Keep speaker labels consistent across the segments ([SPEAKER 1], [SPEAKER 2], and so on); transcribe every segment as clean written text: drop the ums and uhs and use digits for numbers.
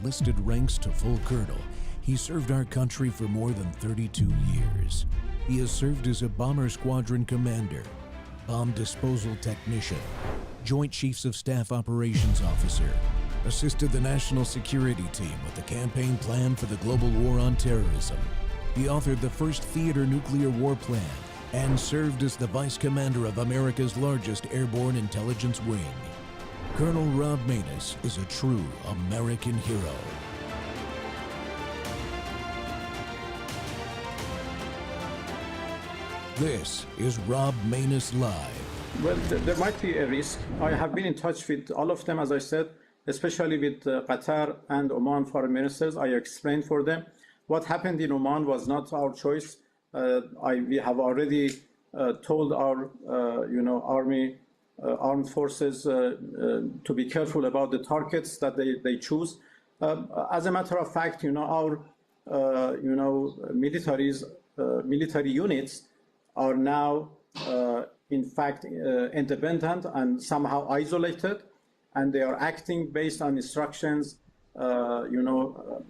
[SPEAKER 1] Listed ranks to full colonel, he served our country for more than 32 years. He has served as a bomber squadron commander, bomb disposal technician, Joint Chiefs of Staff operations officer, assisted the national security team with the campaign plan for the global war on terrorism. He authored the first theater nuclear war plan and served as the vice commander of America's largest airborne intelligence wing. Colonel Rob Maness is a true American hero. This is Rob Maness Live.
[SPEAKER 2] Well, there might be a risk. I have been in touch with all of them, as I said, especially with Qatar and Oman foreign ministers. I explained for them. What happened in Oman was not our choice. We have already told our, army, armed forces to be careful about the targets that they choose. As a matter of fact, our, military units are now, in fact, independent and somehow isolated, and they are acting based on instructions, general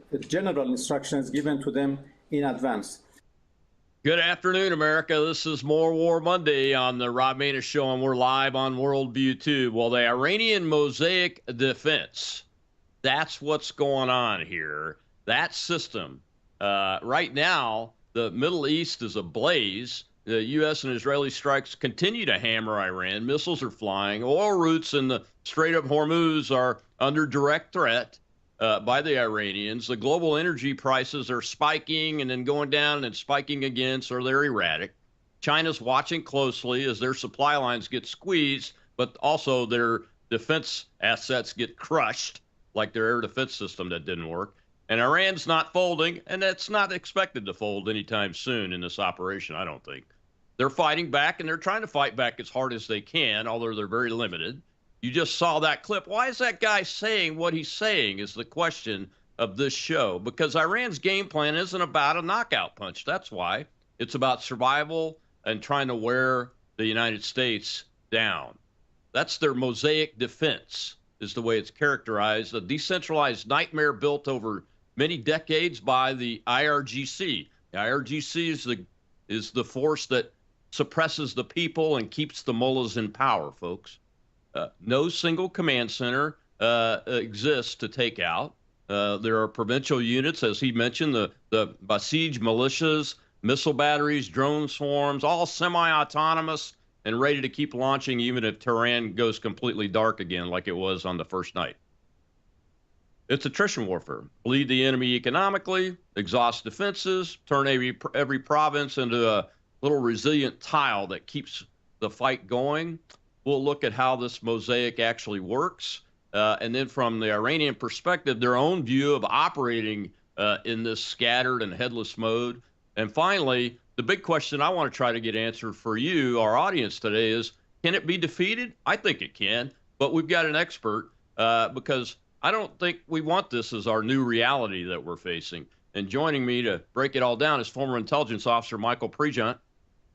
[SPEAKER 2] instructions given to them in advance.
[SPEAKER 3] Good afternoon, America. This is More War Monday on the Rob Maness Show, and we're live on Worldview 2. Well, the Iranian Mosaic defense, that's what's going on here. That system, right now, the Middle East is ablaze. The U.S. and Israeli strikes continue to hammer Iran. Missiles are flying. Oil routes in the Strait of Hormuz are under direct threat by the Iranians. The global energy prices are spiking and then going down and spiking again, so they're erratic. China's watching closely as their supply lines get squeezed, but also their defense assets get crushed, like their air defense system that didn't work. And Iran's not folding, and that's not expected to fold anytime soon in this operation, I don't think. They're fighting back, and they're trying to fight back as hard as they can, although they're very limited. You just saw that clip. Why is that guy saying what he's saying is the question of this show. Because Iran's game plan isn't about a knockout punch. That's why. It's about survival and trying to wear the United States down. That's their mosaic defense, is the way it's characterized. A decentralized nightmare built over many decades by the IRGC. The IRGC is the force that suppresses the people and keeps the mullahs in power, folks. No single command center exists to take out. There are provincial units, as he mentioned, the Basij militias, missile batteries, drone swarms, all semi-autonomous and ready to keep launching even if Tehran goes completely dark again like it was on the first night. It's attrition warfare. Bleed the enemy economically, exhaust defenses, turn every province into a little resilient tile that keeps the fight going. We'll look at how this mosaic actually works. And then from the Iranian perspective, their own view of operating in this scattered and headless mode. And finally, the big question I want to try to get answered for you, our audience today, is, can it be defeated? I think it can, but we've got an expert because I don't think we want this as our new reality that we're facing. And joining me to break it all down is former intelligence officer Michael Prejeant.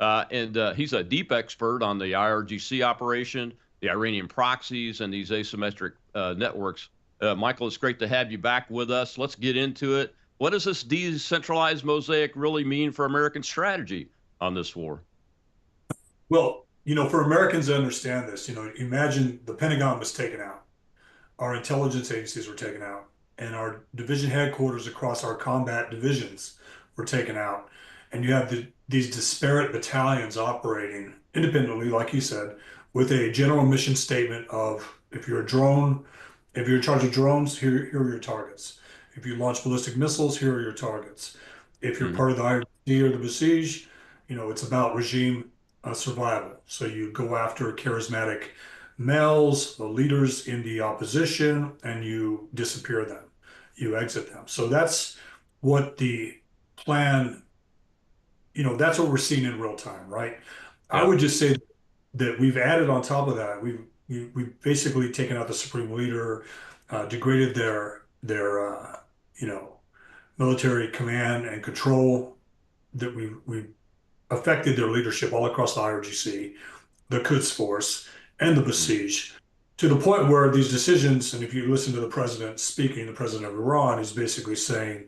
[SPEAKER 3] And he's a deep expert on the IRGC operation, the Iranian proxies, and these asymmetric networks. Michael, it's great to have you back with us. Let's get into it. What does this decentralized mosaic really mean for American strategy on this war?
[SPEAKER 4] Well, for Americans to understand this, imagine the Pentagon was taken out. Our intelligence agencies were taken out, and our division headquarters across our combat divisions were taken out. And you have these disparate battalions operating independently, like you said, with a general mission statement of, if you're in charge of drones, here are your targets. If you launch ballistic missiles, here are your targets. If you're part of the IRGC or the Basij, it's about regime survival. So you go after charismatic males, the leaders in the opposition, and you disappear them. You exit them. So that's what the plan, that's what we're seeing in real time, right? Yeah. I would just say that we've added on top of that, we've basically taken out the supreme leader, degraded their military command and control, that we've affected their leadership all across the IRGC, the Quds Force, and the Basij. to the point where these decisions, and if you listen to the president speaking, the president of Iran is basically saying,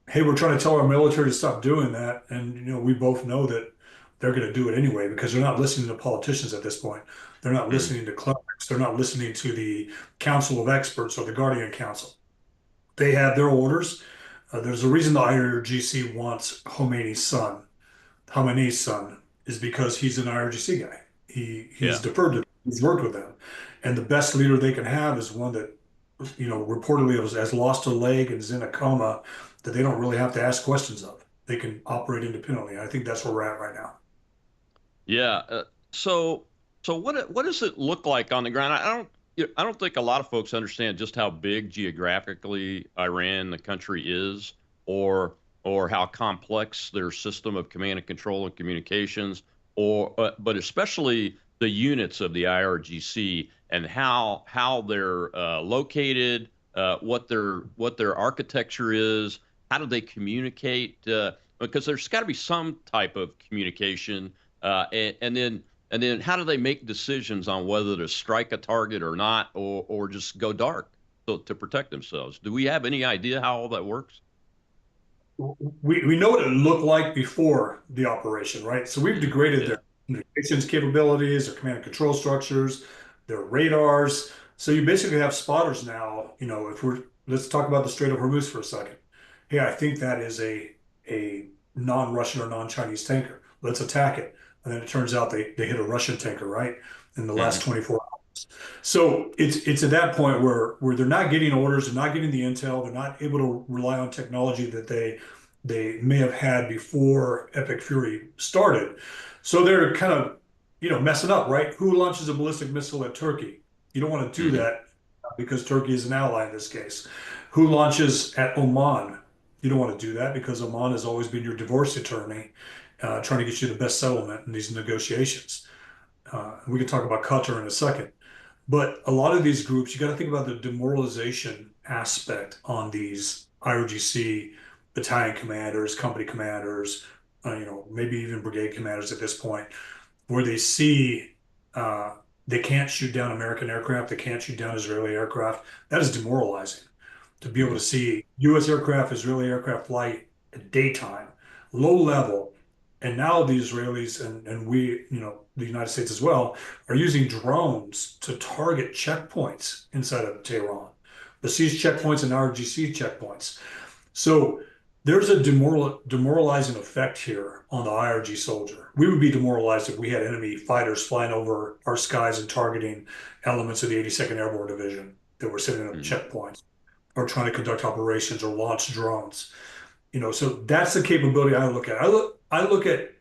[SPEAKER 4] hey, we're trying to tell our military to stop doing that. And, we both know that they're going to do it anyway because they're not listening to politicians at this point. They're not
[SPEAKER 3] Mm,
[SPEAKER 4] listening to clerics. They're not listening to the Council of Experts or the Guardian Council. They have their orders. There's a reason the IRGC wants Khamenei's son is because he's an IRGC guy. He's
[SPEAKER 3] yeah.
[SPEAKER 4] deferred to them. He's worked with them. And the best leader they can have is one that, reportedly has lost a leg and is in a coma that they don't really have to ask questions of. They can operate independently. I think that's where we're at right now.
[SPEAKER 3] Yeah. So what does it look like on the ground? I don't think a lot of folks understand just how big geographically Iran, the country, is, or how complex their system of command and control and communications, or but especially the units of the IRGC and how they're located, what their architecture is, how do they communicate? Because there's got to be some type of communication, and then how do they make decisions on whether to strike a target or not, or just go dark to protect themselves? Do we have any idea how all that works?
[SPEAKER 4] We know what it looked like before the operation, right? So we've degraded
[SPEAKER 3] Yeah.
[SPEAKER 4] their communications capabilities, their command and control structures, their radars. So you basically have spotters now. If let's talk about the Strait of Hormuz for a second. Hey, I think that is a non-Russian or non-Chinese tanker. Let's attack it. And then it turns out they hit a Russian tanker, right? In the last
[SPEAKER 3] Hmm.
[SPEAKER 4] 24 hours. So it's at that point where they're not getting orders, they're not getting the intel, they're not able to rely on technology that they may have had before Epic Fury started. So they're kind of, messing up, right? Who launches a ballistic missile at Turkey? You don't want to do
[SPEAKER 3] Hmm.
[SPEAKER 4] that because Turkey is an ally in this case. Who launches at Oman? You don't want to do that because Oman has always been your divorce attorney, trying to get you the best settlement in these negotiations. We can talk about Qatar in a second. But a lot of these groups, you got to think about the demoralization aspect on these IRGC battalion commanders, company commanders, maybe even brigade commanders at this point, where they see they can't shoot down American aircraft, they can't shoot down Israeli aircraft. That is demoralizing to be able to
[SPEAKER 3] Hmm.
[SPEAKER 4] see U.S. aircraft, Israeli aircraft fly at daytime, low level. And now the Israelis and we, the United States as well, are using drones to target checkpoints inside of Tehran, besieged checkpoints and RGC checkpoints. So there's a demoralizing effect here on the IRG soldier. We would be demoralized if we had enemy fighters flying over our skies and targeting elements of the 82nd Airborne Division that were sitting at
[SPEAKER 3] Hmm.
[SPEAKER 4] checkpoints or trying to conduct operations or launch drones. So that's the capability I look at. I look at,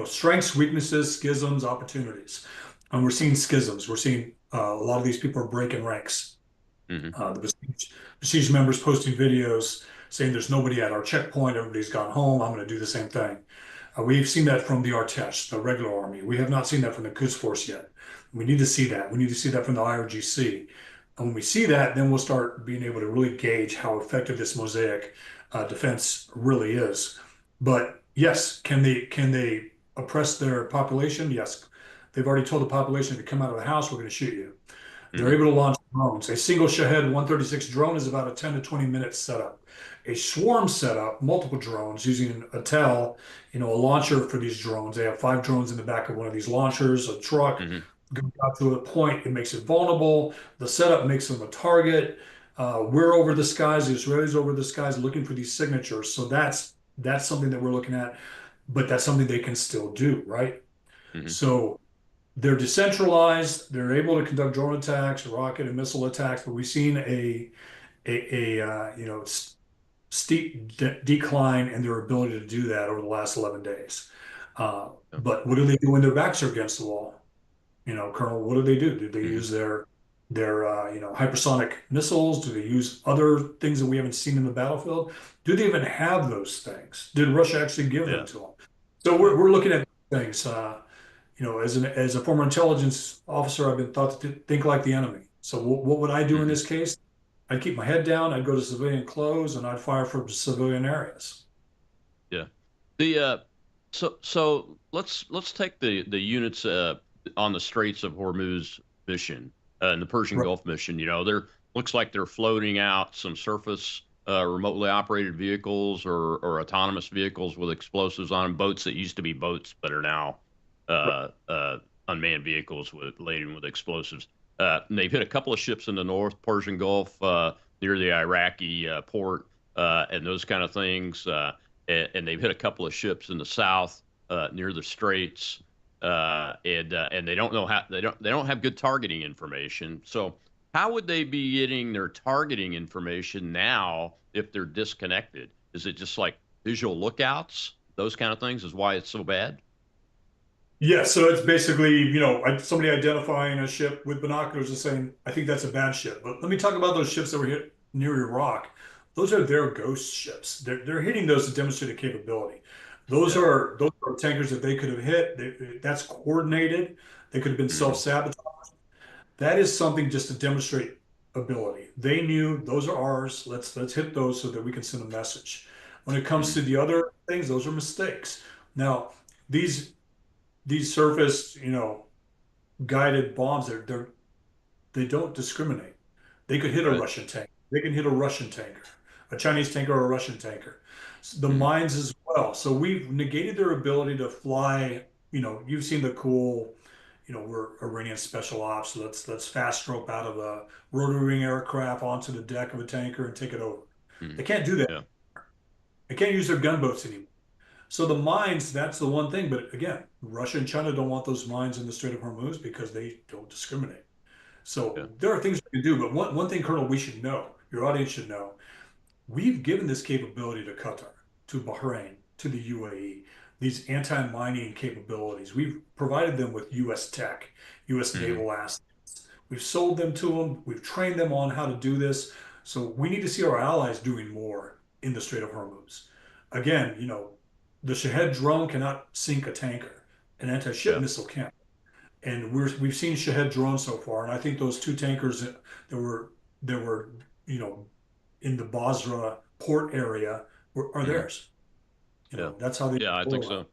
[SPEAKER 4] strengths, weaknesses, schisms, opportunities. And we're seeing schisms. We're seeing a lot of these people are breaking ranks.
[SPEAKER 3] Hmm.
[SPEAKER 4] The besieged members posting videos saying there's nobody at our checkpoint, everybody's gone home, I'm going to do the same thing. We've seen that from the Artesh, the regular army. We have not seen that from the Quds Force yet. We need to see that. We need to see that from the IRGC. And when we see that, then we'll start being able to really gauge how effective this mosaic defense really is. But yes, can they oppress their population? Yes. They've already told the population to come out of the house, we're going to shoot you. They're
[SPEAKER 3] Hmm.
[SPEAKER 4] able to launch drones. A single Shahed 136 drone is about a 10 to 20 minute setup. A swarm setup, multiple drones using a TEL, a launcher for these drones. They have 5 drones in the back of one of these launchers, a truck.
[SPEAKER 3] Hmm.
[SPEAKER 4] Goes out to a point, it makes it vulnerable. The setup makes them a target. We're over the skies, the Israelis over the skies looking for these signatures. So that's something that we're looking at, but that's something they can still do, right?
[SPEAKER 3] Hmm.
[SPEAKER 4] So they're decentralized. They're able to conduct drone attacks, rocket and missile attacks, but we've seen a steep decline in their ability to do that over the last 11 days. But what do they do when their backs are against the wall? Colonel, what do they do? Do they
[SPEAKER 3] Hmm.
[SPEAKER 4] use their hypersonic missiles? Do they use other things that we haven't seen in the battlefield? Do they even have those things? Did Russia actually give them
[SPEAKER 3] Yeah.
[SPEAKER 4] to them? So
[SPEAKER 3] Yeah.
[SPEAKER 4] we're looking at things. As a former intelligence officer, I've been thought to think like the enemy. So what would I do in
[SPEAKER 3] Hmm.
[SPEAKER 4] this case? I'd keep my head down. I'd go to civilian clothes and I'd fire from civilian areas.
[SPEAKER 3] Yeah. The so let's take the units on the Straits of Hormuz mission. in the Persian
[SPEAKER 4] Right.
[SPEAKER 3] Gulf mission. They're looks like they're floating out some surface remotely operated vehicles or autonomous vehicles with explosives on them, boats that used to be boats but are now uh, uh, unmanned vehicles laden with explosives. And they've hit a couple of ships in the North Persian Gulf near the Iraqi port and those kind of things. And they've hit a couple of ships in the south near the straits. And they don't know how they don't have good targeting information. So how would they be getting their targeting information now if they're disconnected? Is it just like visual lookouts, those kind of things? Is why it's so bad?
[SPEAKER 4] Yeah, so it's basically, somebody identifying a ship with binoculars and saying, I think that's a bad ship. But let me talk about those ships that were hit near Iraq. Those are their ghost ships. They're hitting those to demonstrate a capability. Those
[SPEAKER 3] Yeah.
[SPEAKER 4] are those are tankers that they could have hit. That's coordinated. They could have been
[SPEAKER 3] Mm-hmm.
[SPEAKER 4] self-sabotage. That is something just to demonstrate ability. They knew those are ours. Let's hit those so that we can send a message. When it comes
[SPEAKER 3] Mm-hmm.
[SPEAKER 4] to the other things, those are mistakes. Now, these these surface, guided bombs, they don't discriminate. They could hit a
[SPEAKER 3] Right.
[SPEAKER 4] Russian tank. They can hit a Russian tanker, a Chinese tanker or a Russian tanker. The
[SPEAKER 3] Mm-hmm.
[SPEAKER 4] mines as well. So we've negated their ability to fly. You've seen the cool, we're Iranian special ops. So let's fast rope out of a rotary wing aircraft onto the deck of a tanker and take it over.
[SPEAKER 3] Mm-hmm.
[SPEAKER 4] They can't do that.
[SPEAKER 3] Yeah.
[SPEAKER 4] They can't use their gunboats anymore. So the mines, that's the one thing. But again, Russia and China don't want those mines in the Strait of Hormuz because they don't discriminate. So
[SPEAKER 3] Yeah.
[SPEAKER 4] there are things we can do. But one thing, Colonel, we should know, your audience should know, we've given this capability to Qatar, to Bahrain, to the UAE, these anti-mining capabilities. We've provided them with US tech, US
[SPEAKER 3] Mm-hmm.
[SPEAKER 4] naval assets. We've sold them to them. We've trained them on how to do this. So we need to see our allies doing more in the Strait of Hormuz. Again, the Shahed drone cannot sink a tanker. An anti-ship
[SPEAKER 3] Yeah.
[SPEAKER 4] missile can. And we've seen Shahed drones so far, and I think those two tankers that were you know in the Basra port area are
[SPEAKER 3] Mm-hmm.
[SPEAKER 4] theirs.
[SPEAKER 3] Yeah.
[SPEAKER 4] That's how they
[SPEAKER 3] Yeah. I think
[SPEAKER 4] deploy.
[SPEAKER 3] so.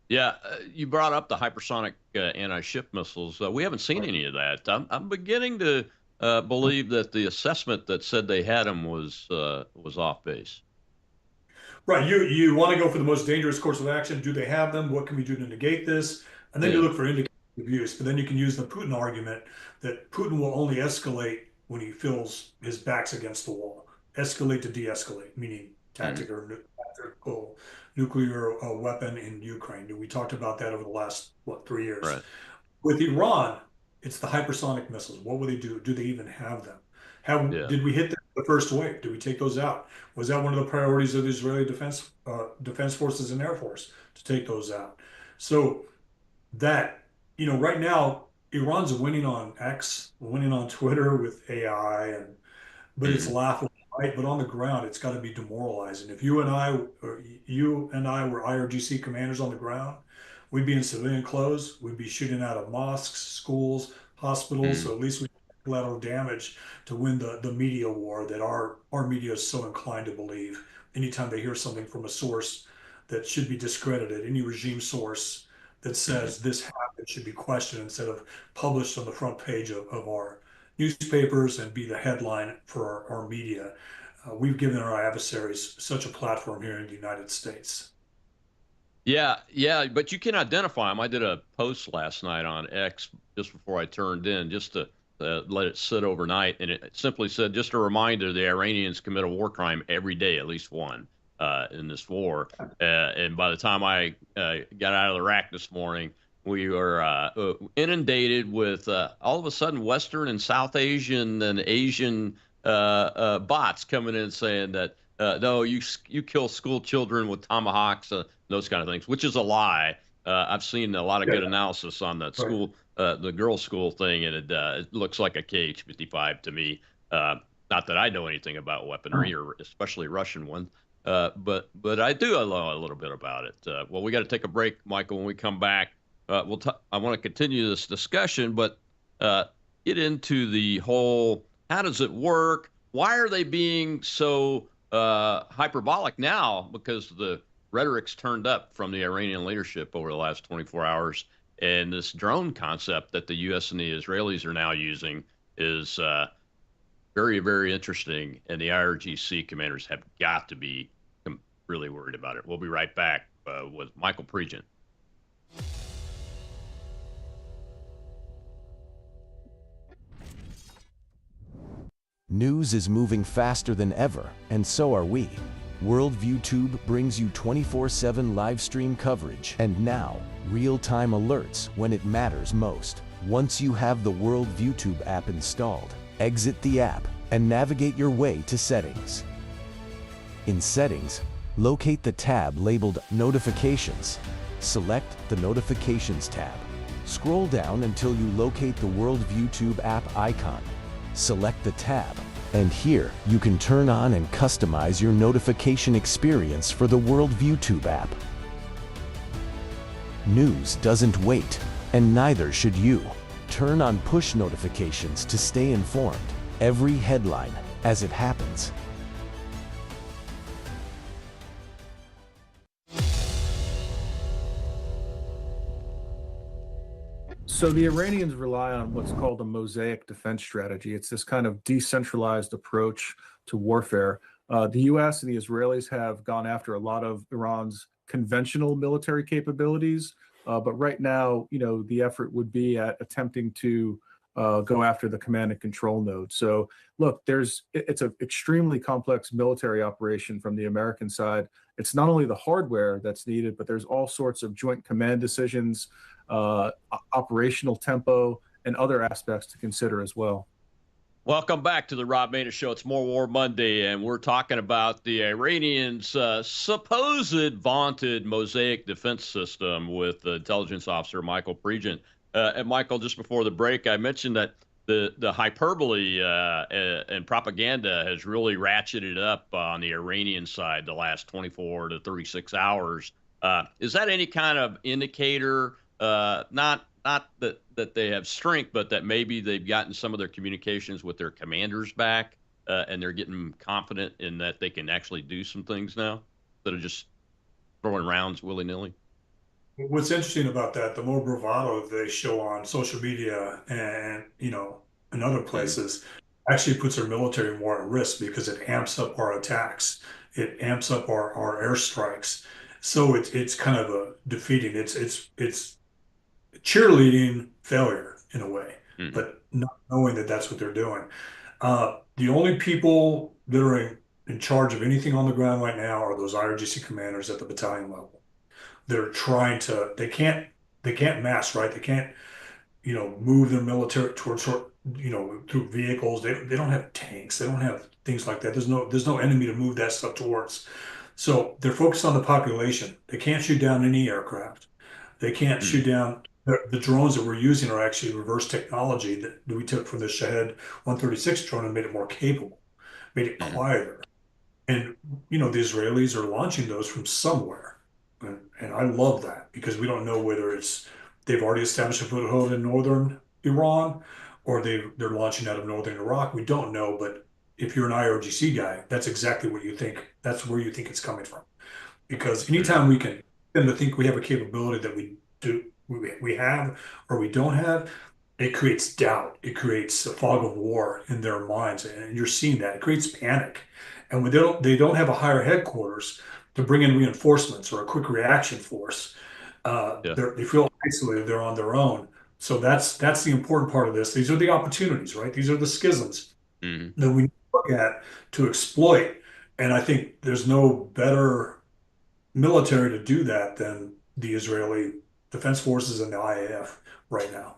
[SPEAKER 3] Yeah, you brought up the hypersonic anti-ship missiles. We haven't seen
[SPEAKER 4] Right.
[SPEAKER 3] any of that. I'm beginning to believe that the assessment that said they had them was off base.
[SPEAKER 4] Right. You want to go for the most dangerous course of action. Do they have them? What can we do to negate this? And then you
[SPEAKER 3] Yeah.
[SPEAKER 4] look for indicators of use. But then you can use the Putin argument that Putin will only escalate when he feels his back's against the wall. Escalate to de-escalate, meaning
[SPEAKER 3] Mm-hmm.
[SPEAKER 4] tactical nuclear weapon in Ukraine. We talked about that over the last, 3 years.
[SPEAKER 3] Right.
[SPEAKER 4] With Iran, it's the hypersonic missiles. What will they do? Do they even have them?
[SPEAKER 3] Yeah.
[SPEAKER 4] Did we hit the first wave? Did we take those out? Was that one of the priorities of the Israeli defense forces and air force to take those out? So that right now Iran's winning on X, winning on Twitter with AI, but it's
[SPEAKER 3] Mm-hmm.
[SPEAKER 4] laughable, right? But on the ground, it's got to be demoralizing. If you and I were IRGC commanders on the ground, we'd be in civilian clothes. We'd be shooting out of mosques, schools, hospitals.
[SPEAKER 3] Mm-hmm.
[SPEAKER 4] So at least we have collateral damage to win the media war that our media is so inclined to believe. Anytime they hear something from a source that should be discredited, any regime source that
[SPEAKER 3] Mm-hmm.
[SPEAKER 4] says this happened should be questioned instead of published on the front page of our newspapers and be the headline for our media. We've given our adversaries such a platform here in the United States.
[SPEAKER 3] Yeah, yeah, but you can identify them. I did a post last night on X just before I turned in, just to let it sit overnight, and it simply said, just a reminder: the Iranians commit a war crime every day, at least one, in this war. And by the time I got out of the rack this morning, we were inundated with all of a sudden Western and South Asian and Asian bots coming in saying that no, you kill school children with tomahawks, those kind of things, which is a lie. I've seen a lot of good
[SPEAKER 4] Yeah,
[SPEAKER 3] analysis on that
[SPEAKER 4] right.
[SPEAKER 3] school, the girls' school thing, and it looks like a KH-55 to me. Not that I know anything about weaponry, or especially Russian one, but I do know a little bit about it. Well, we got to take a break, Michael. When we come back, I want to continue this discussion, but get into the whole: how does it work? Why are they being so hyperbolic now? Because the rhetoric's turned up from the Iranian leadership over the last 24 hours, And this drone concept that the U.S. and the Israelis are now using is very, very interesting. And the IRGC commanders have got to be really worried about it. We'll be right back with Michael Pregent.
[SPEAKER 5] News is moving faster than ever, and so are we. Worldview Tube brings you 24/7 live stream coverage and now real-time alerts when it matters most. Once you have the Worldview Tube app installed, exit the app and navigate your way to Settings. In Settings, locate the tab labeled Notifications. Select the Notifications tab. Scroll down until you locate the Worldview Tube app icon. Select the tab, and here you can turn on and customize your notification experience for the Worldview Tube app. News doesn't wait, and neither should you. Turn on push notifications to stay informed. Every headline as it happens.
[SPEAKER 6] So the Iranians rely on what's called a mosaic defense strategy. It's this kind of decentralized approach to warfare. The U.S. and the Israelis have gone after a lot of Iran's conventional military capabilities, but right now, the effort would be at attempting to go after the command and control node. So look, it's an extremely complex military operation from the American side. It's not only the hardware that's needed, but there's all sorts of joint command decisions, operational tempo, and other aspects to consider as well.
[SPEAKER 3] Welcome back to the Rob Maness Show. It's More War Monday, and we're talking about the Iranians' supposed vaunted Mosaic defense system with intelligence officer Michael Pregent. And Michael, just before the break, I mentioned that the hyperbole and propaganda has really ratcheted up on the Iranian side the last 24 to 36 hours. Is that any kind of indicator, not that they have strength, but that maybe they've gotten some of their communications with their commanders back, and they're getting confident in that they can actually do some things now instead of just throwing rounds willy-nilly?
[SPEAKER 4] What's interesting about that, the more bravado they show on social media and, in other places, actually puts our military more at risk because it amps up our attacks. It amps up our airstrikes. So it's kind of a defeating. It's cheerleading failure in a way, but not knowing that that's what they're doing. The only people that are in charge of anything on the ground right now are those IRGC commanders at the battalion level. They're trying to, they can't mass, right? They can't, move their military towards, through vehicles. They don't have tanks. They don't have things like that. There's no enemy to move that stuff towards. So they're focused on the population. They can't shoot down any aircraft. They can't shoot down the drones that we're using are actually reverse technology that we took from the Shahed 136 drone and made it more capable, made it quieter. And, the Israelis are launching those from somewhere. And I love that because we don't know whether they've already established a foothold in northern Iran or they're launching out of northern Iraq. We don't know, but if you're an IRGC guy, that's exactly what you think. That's where you think it's coming from. Because anytime we can tend to think we have a capability that we have or we don't have, it creates doubt. It creates a fog of war in their minds, and you're seeing that. It creates panic. And when they don't have a higher headquarters to bring in reinforcements or a quick reaction force, they feel isolated. They're on their own. So that's the important part of this. These are the opportunities, right? These are the schisms that we look at to exploit. And I think there's no better military to do that than the Israeli Defense Forces and the IAF right now.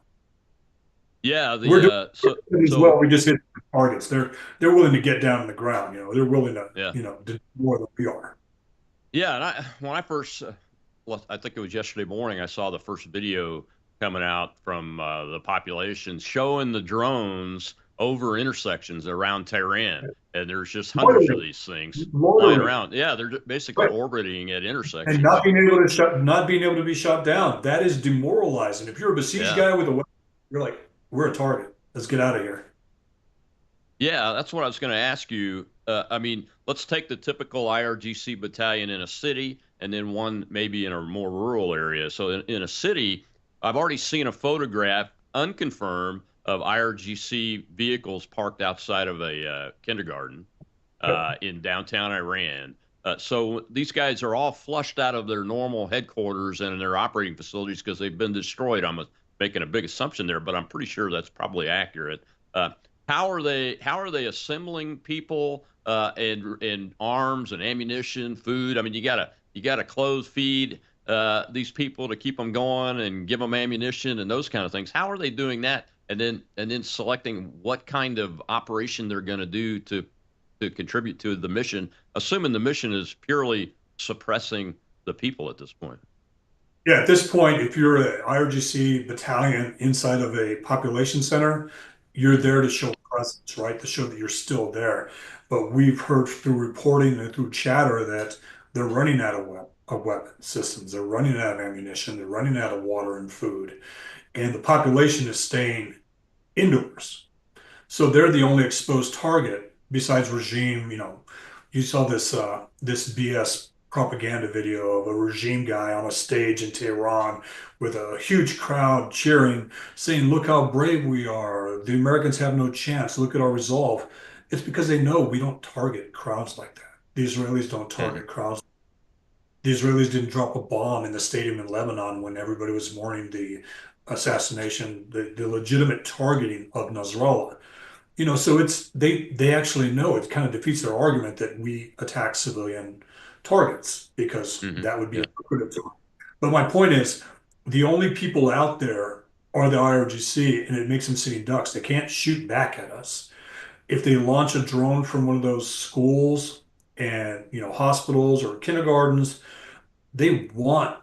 [SPEAKER 3] Yeah,
[SPEAKER 4] we're doing as well. We just hit targets. They're willing to get down on the ground. They're willing to do more than we are.
[SPEAKER 3] Yeah, and when I first, I think it was yesterday morning, I saw the first video coming out from the population showing the drones over intersections around Tehran, and there's just hundreds of these things flying around. Yeah, they're basically orbiting at intersections
[SPEAKER 4] and not being able to be shot down. That is demoralizing. If you're a besieged guy with a weapon, you're like, we're a target. Let's get out of here.
[SPEAKER 3] Yeah, that's what I was going to ask you. I mean, let's take the typical IRGC battalion in a city and then one maybe in a more rural area. So in a city, I've already seen a photograph, unconfirmed, of IRGC vehicles parked outside of a kindergarten in downtown Iran. So these guys are all flushed out of their normal headquarters and in their operating facilities because they've been destroyed. Making a big assumption there, but I'm pretty sure that's probably accurate. Uh, how are they? How are they assembling people in arms and ammunition, food? I mean, you gotta clothe, feed these people to keep them going and give them ammunition and those kind of things. How are they doing that? And then selecting what kind of operation they're going to do to contribute to the mission, assuming the mission is purely suppressing the people at this point.
[SPEAKER 4] Yeah, at this point, if you're an IRGC battalion inside of a population center, you're there to show presence, right? To show that you're still there. But we've heard through reporting and through chatter that they're running out of weapon systems. They're running out of ammunition. They're running out of water and food. And the population is staying indoors. So they're the only exposed target besides regime. You saw this BS propaganda video of a regime guy on a stage in Tehran with a huge crowd cheering, saying, "Look how brave we are. The Americans have no chance. Look at our resolve." It's because they know we don't target crowds like that. The Israelis don't target crowds. The Israelis didn't drop a bomb in the stadium in Lebanon when everybody was mourning the assassination, the legitimate targeting of Nasrallah. So they actually know it kind of defeats their argument that we attack civilian targets because that would be
[SPEAKER 3] Yeah.
[SPEAKER 4] lucrative to them. But my point is, the only people out there are the IRGC, and it makes them sitting ducks. They can't shoot back at us. If they launch a drone from one of those schools and hospitals or kindergartens, they want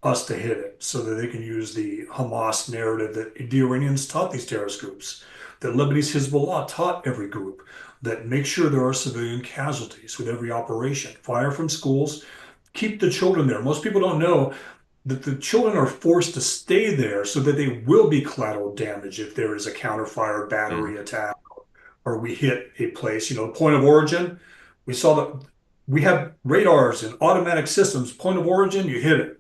[SPEAKER 4] us to hit it so that they can use the Hamas narrative that the Iranians taught these terrorist groups, that Lebanese Hezbollah taught every group, that make sure there are civilian casualties with every operation. Fire from schools, keep the children there. Most people don't know that the children are forced to stay there so that they will be collateral damage if there is a counterfire battery attack or we hit a place. Point of origin, we saw that we have radars and automatic systems. Point of origin, you hit it.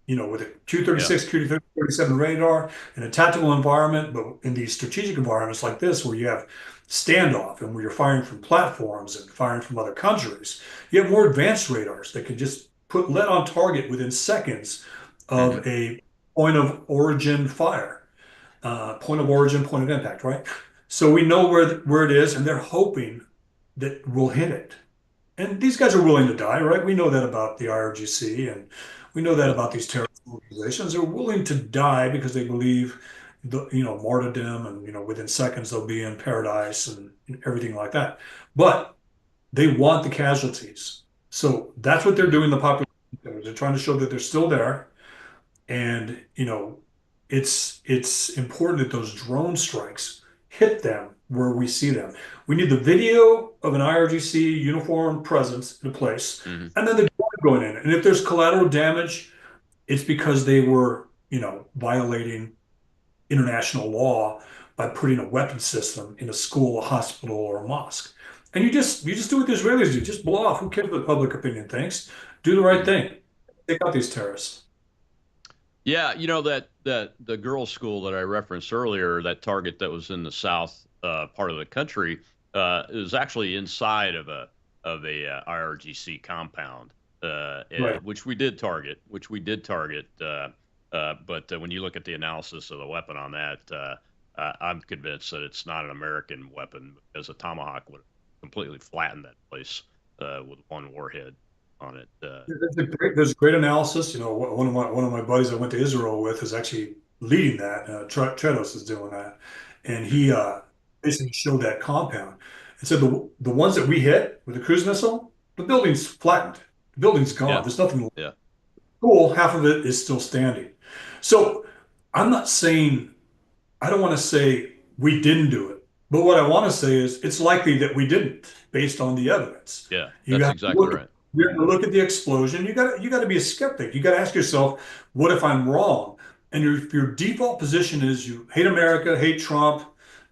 [SPEAKER 4] With a Q-36, Q-37 radar in a tactical environment, but in these strategic environments like this, where you have standoff and where you're firing from platforms and firing from other countries, you have more advanced radars that can just put lead on target within seconds of a point of origin fire, point of origin, point of impact, right? So we know where it is, and they're hoping that we'll hit it. And these guys are willing to die, right? We know that about the IRGC, and we know that about these terrorist organizations. They're willing to die because they believe martyrdom, and within seconds they'll be in paradise and everything like that. But they want the casualties, so that's what they're doing. The population, they're trying to show that they're still there, and it's important that those drone strikes hit them where we see them. We need the video of an IRGC uniform presence in a place, and then the drone going in. And if there's collateral damage, it's because they were, violating international law by putting a weapon system in a school, a hospital, or a mosque. And you just do what the Israelis do. Just blow off. Who cares what public opinion thinks? Do the right thing. Take out these terrorists.
[SPEAKER 3] Yeah, that the girls' school that I referenced earlier, that target that was in the south part of the country, is actually inside of a IRGC compound,
[SPEAKER 4] Right.
[SPEAKER 3] which we did target. But when you look at the analysis of the weapon on that, I'm convinced that it's not an American weapon, because a Tomahawk would completely flatten that place with one warhead on it.
[SPEAKER 4] There's great analysis. One of my buddies I went to Israel with is actually leading that. Tredos is doing that, and he basically showed that compound and said the ones that we hit with the cruise missile, the building's flattened, the building's gone.
[SPEAKER 3] Yeah.
[SPEAKER 4] There's nothing.
[SPEAKER 3] Yeah.
[SPEAKER 4] Cool. Half of it is still standing. So I'm not saying, I don't want to say we didn't do it, but what I want to say is it's likely that we didn't, based on the evidence.
[SPEAKER 3] Yeah,
[SPEAKER 4] You
[SPEAKER 3] that's
[SPEAKER 4] got to
[SPEAKER 3] exactly
[SPEAKER 4] look
[SPEAKER 3] right.
[SPEAKER 4] You have to look at the explosion. You got to be a skeptic. You got to ask yourself, what if I'm wrong? And if your default position is you hate America, hate Trump,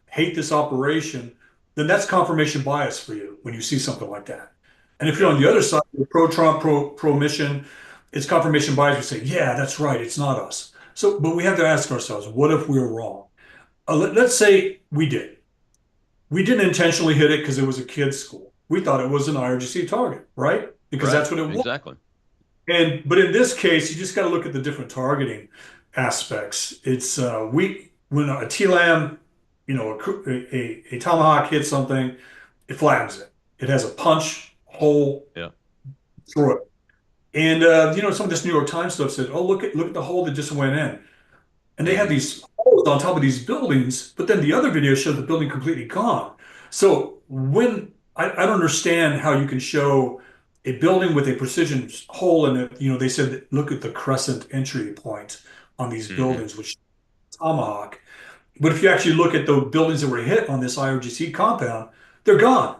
[SPEAKER 4] hate this operation, then that's confirmation bias for you when you see something like that. And if you're on the other side, you're pro-Trump, pro-mission, it's confirmation bias. You say, yeah, that's right. It's not us. So, but we have to ask ourselves, what if we were wrong? Let's say we did. We didn't intentionally hit it because it was a kid's school. We thought it was an IRGC target, right? Because
[SPEAKER 3] Right.
[SPEAKER 4] that's what it was.
[SPEAKER 3] Exactly.
[SPEAKER 4] But in this case, you just got to look at the different targeting aspects. It's when a TLAM, a tomahawk hits something, it flattens it. It has a punch hole
[SPEAKER 3] Yeah.
[SPEAKER 4] through it. And some of this New York Times stuff said, "Oh, look at the hole that just went in." And they have these holes on top of these buildings, but then the other video showed the building completely gone. So when I don't understand how you can show a building with a precision hole in it. They said that look at the crescent entry point on these buildings, which tomahawk. But if you actually look at the buildings that were hit on this IRGC compound, they're gone,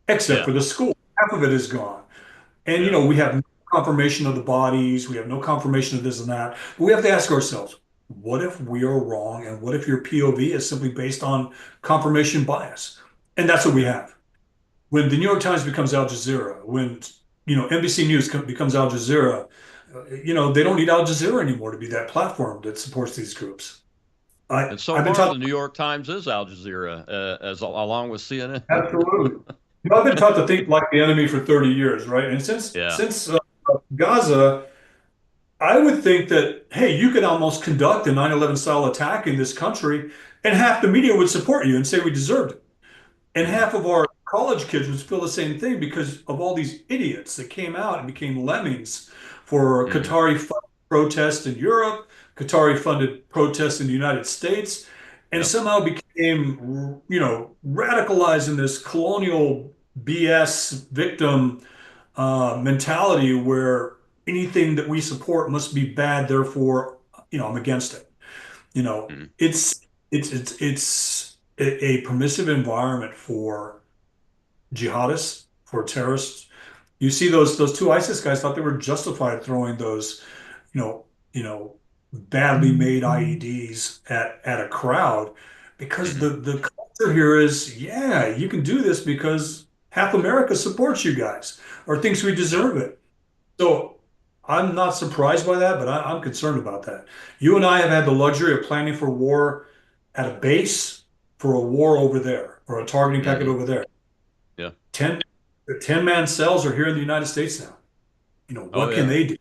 [SPEAKER 4] except
[SPEAKER 3] Yeah.
[SPEAKER 4] for the school. Half of it is gone. And
[SPEAKER 3] Yeah.
[SPEAKER 4] we have no confirmation of the bodies, we have no confirmation of this and that. But we have to ask ourselves, what if we are wrong? And what if your POV is simply based on confirmation bias? And that's what we have. When the New York Times becomes Al Jazeera, when NBC News becomes Al Jazeera, they don't need Al Jazeera anymore to be that platform that supports these groups.
[SPEAKER 3] And so
[SPEAKER 4] I've been
[SPEAKER 3] far, the
[SPEAKER 4] taught
[SPEAKER 3] New York Times is Al Jazeera, along with CNN.
[SPEAKER 4] absolutely. I've been taught to think like the enemy for 30 years, right? And since
[SPEAKER 3] Yeah.
[SPEAKER 4] since Gaza, I would think that, hey, you could almost conduct a 9/11 style attack in this country, and half the media would support you and say we deserved it. And half of our college kids would feel the same thing because of all these idiots that came out and became lemmings for Qatari funded protests in Europe, Qatari funded protests in the United States, and somehow became, radicalized in this colonial BS victim mentality where anything that we support must be bad, therefore, I'm against it. It's a permissive environment for jihadists, for terrorists. You see those two ISIS guys thought they were justified throwing those, you know, you know, badly made IEDs at a crowd because the culture here is, yeah, you can do this because half America supports you guys or thinks we deserve it. So I'm not surprised by that, but I'm concerned about that. You and I have had the luxury of planning for war at a base for a war over there or a targeting packet over there.
[SPEAKER 3] Yeah.
[SPEAKER 4] 10-man cells are here in the United States now. What can they do?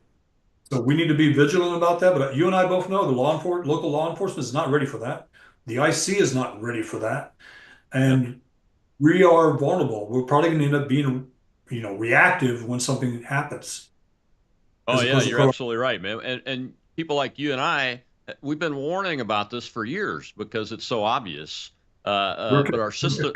[SPEAKER 4] So we need to be vigilant about that. But you and I both know the local law enforcement is not ready for that. The IC is not ready for that. And we are vulnerable. We're probably going to end up being, reactive when something happens.
[SPEAKER 3] Oh yeah, you're absolutely right, man. And people like you and I, we've been warning about this for years because it's so obvious. But our systems,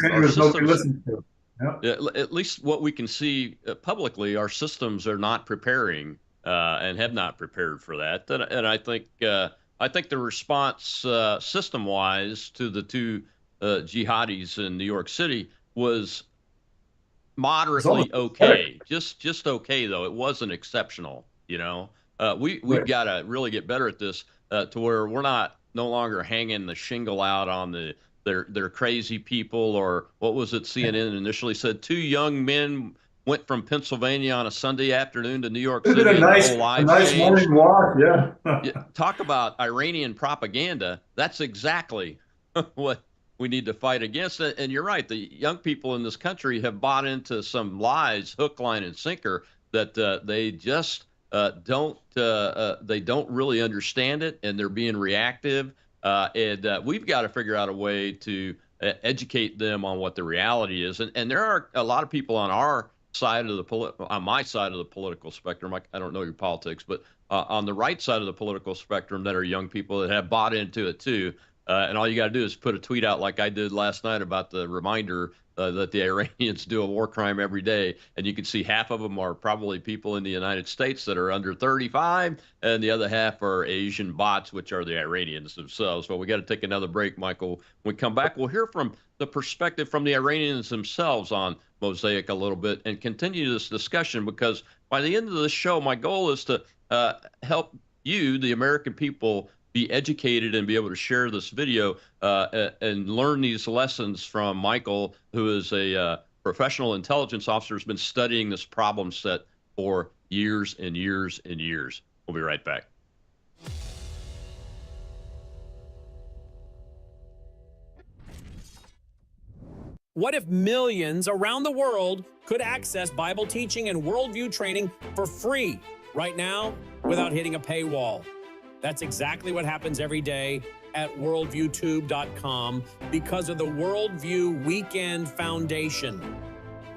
[SPEAKER 3] at least what we can see publicly, our systems are not preparing and have not prepared for that. And I think the response system-wise to the two jihadis in New York City was moderately okay, just okay though. It wasn't exceptional. We've got to really get better at this to where we're no longer hanging the shingle out on they're crazy people, or what was it CNN initially said? Two young men went from Pennsylvania on a Sunday afternoon to New York City, and their whole lives changed.
[SPEAKER 4] Morning walk,
[SPEAKER 3] Yeah, talk about Iranian propaganda. That's exactly what we need to fight against it. And you're right. The young people in this country have bought into some lies, hook, line, and sinker, that they just don't really understand it, and they're being reactive. And we've got to figure out a way to educate them on what the reality is. And there are a lot of people on our side of on my side of the political spectrum. I don't know your politics, but on the right side of the political spectrum, that are young people that have bought into it too. And all you got to do is put a tweet out like I did last night about the reminder that the Iranians do a war crime every day. And you can see half of them are probably people in the United States that are under 35, and the other half are Asian bots, which are the Iranians themselves. But we got to take another break, Michael. When we come back, we'll hear from the perspective from the Iranians themselves on Mosaic a little bit and continue this discussion, because by the end of the show, my goal is to help you, the American people, be educated and be able to share this video and learn these lessons from Michael, who is a professional intelligence officer, who's been studying this problem set for years and years and years. We'll be right back.
[SPEAKER 7] What if millions around the world could access Bible teaching and worldview training for free right now without hitting a paywall? That's exactly what happens every day at worldviewtube.com because of the Worldview Weekend Foundation.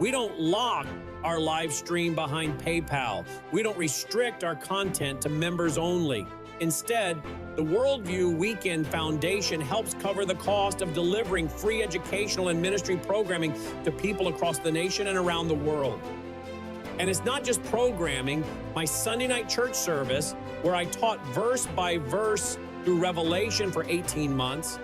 [SPEAKER 7] We don't lock our live stream behind PayPal. We don't restrict our content to members only. Instead, the Worldview Weekend Foundation helps cover the cost of delivering free educational and ministry programming to people across the nation and around the world. And it's not just programming. My Sunday night church service, where I taught verse by verse through Revelation for 18 months,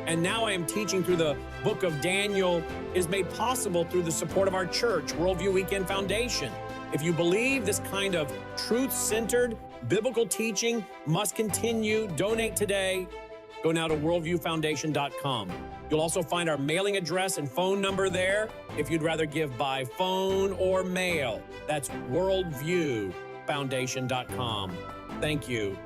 [SPEAKER 7] and now I am teaching through the book of Daniel, is made possible through the support of our church, Worldview Weekend Foundation. If you believe this kind of truth-centered biblical teaching must continue, donate today. Go now to worldviewfoundation.com. You'll also find our mailing address and phone number there if you'd rather give by phone or mail. That's worldviewfoundation.com. Thank you.